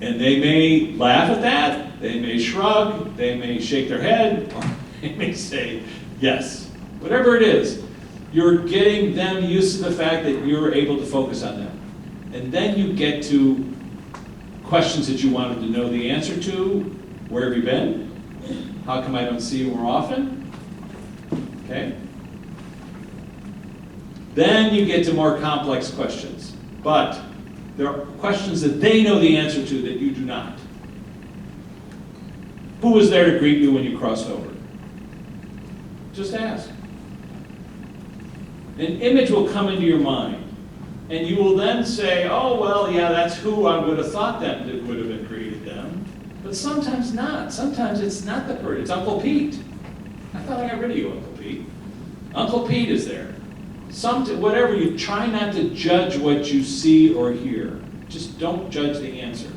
And they may laugh at that, they may shrug, they may shake their head, or they may say yes. Whatever it is, you're getting them used to the fact that you're able to focus on them. And then you get to questions that you wanted to know the answer to. Where have you been? How come I don't see you more often? Okay. Then you get to more complex questions. But there are questions that they know the answer to that you do not. Who was there to greet you when you crossed over? Just ask. An image will come into your mind And you will then say, oh, well, yeah, that's who I would have thought that would have created them. But sometimes not. Sometimes it's not the person, it's Uncle Pete. I thought I got rid of you, Uncle Pete. Uncle Pete is there. Whatever, you try not to judge what you see or hear. Just don't judge the answer.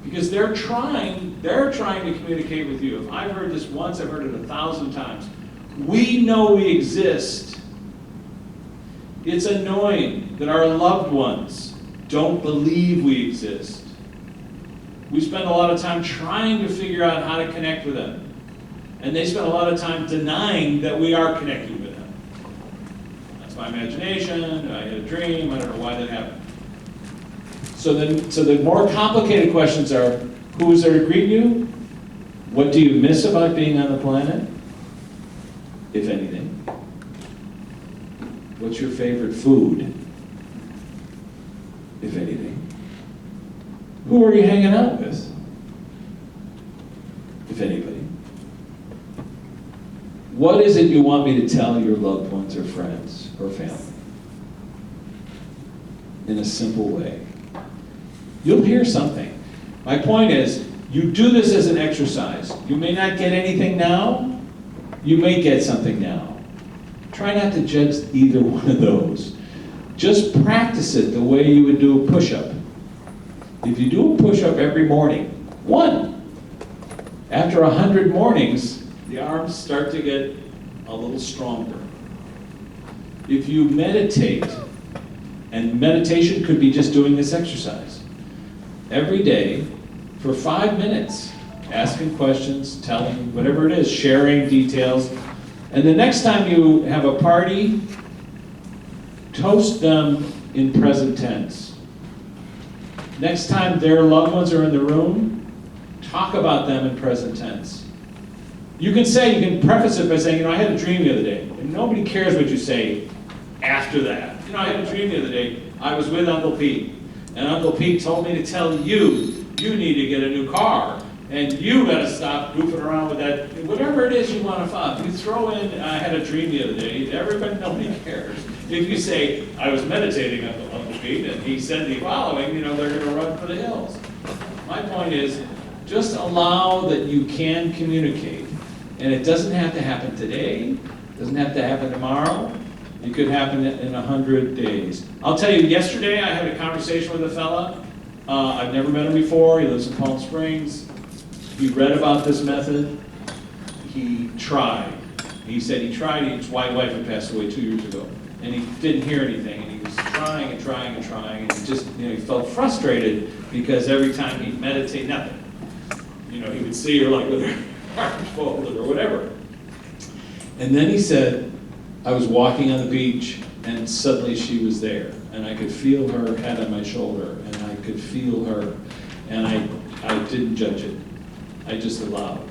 Because they're trying to communicate with you. If I've heard this once, I've heard it 1,000 times. We know we exist. It's annoying that our loved ones don't believe we exist. We spend a lot of time trying to figure out how to connect with them. And they spend a lot of time denying that we are connecting with them. That's my imagination, I had a dream, I don't know why that happened. So the more complicated questions are, who is there to greet you? What do you miss about being on the planet? If anything. What's your favorite food? If anything. Who are you hanging out with? If anybody. What is it you want me to tell your loved ones or friends or family? In a simple way. You'll hear something. My point is, you do this as an exercise. You may not get anything now, you may get something now. Try not to judge either one of those. Just practice it the way you would do a push-up. If you do a push-up every morning, one, after 100 mornings, the arms start to get a little stronger. If you meditate, and meditation could be just doing this exercise, every day for 5 minutes, asking questions, telling whatever it is, sharing details, and the next time you have a party, toast them in present tense. Next time their loved ones are in the room, talk about them in present tense. You can preface it by saying, I had a dream the other day. And nobody cares what you say after that. I had a dream the other day. I was with Uncle Pete. And Uncle Pete told me to tell you, you need to get a new car. And you gotta stop goofing around with that. Whatever it is you want to find. You throw in, I had a dream the other day. Nobody cares. If you say, I was meditating, Uncle Pete, and he said the following, they're gonna run for the hills. My point is, just allow that you can communicate. And it doesn't have to happen today, it doesn't have to happen tomorrow, it could happen in 100 days. I'll tell you, yesterday I had a conversation with a fella, I've never met him before, he lives in Palm Springs, he read about this method, he tried. He said he tried, his wife had passed away 2 years ago, and he didn't hear anything, and he was trying, and he just, he felt frustrated because every time he'd meditate, nothing. He would see her like with her arms folded or whatever. And then he said, I was walking on the beach and suddenly she was there and I could feel her head on my shoulder and I could feel her and I didn't judge it. I just allowed.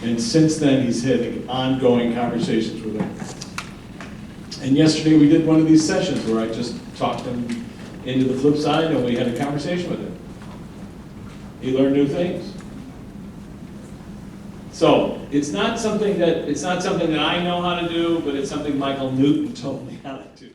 And since then he's having ongoing conversations with her. And yesterday we did one of these sessions where I just talked him into the Flipside and we had a conversation with him. He learned new things. So it's not something that I know how to do, but it's something Michael Newton told me how to do.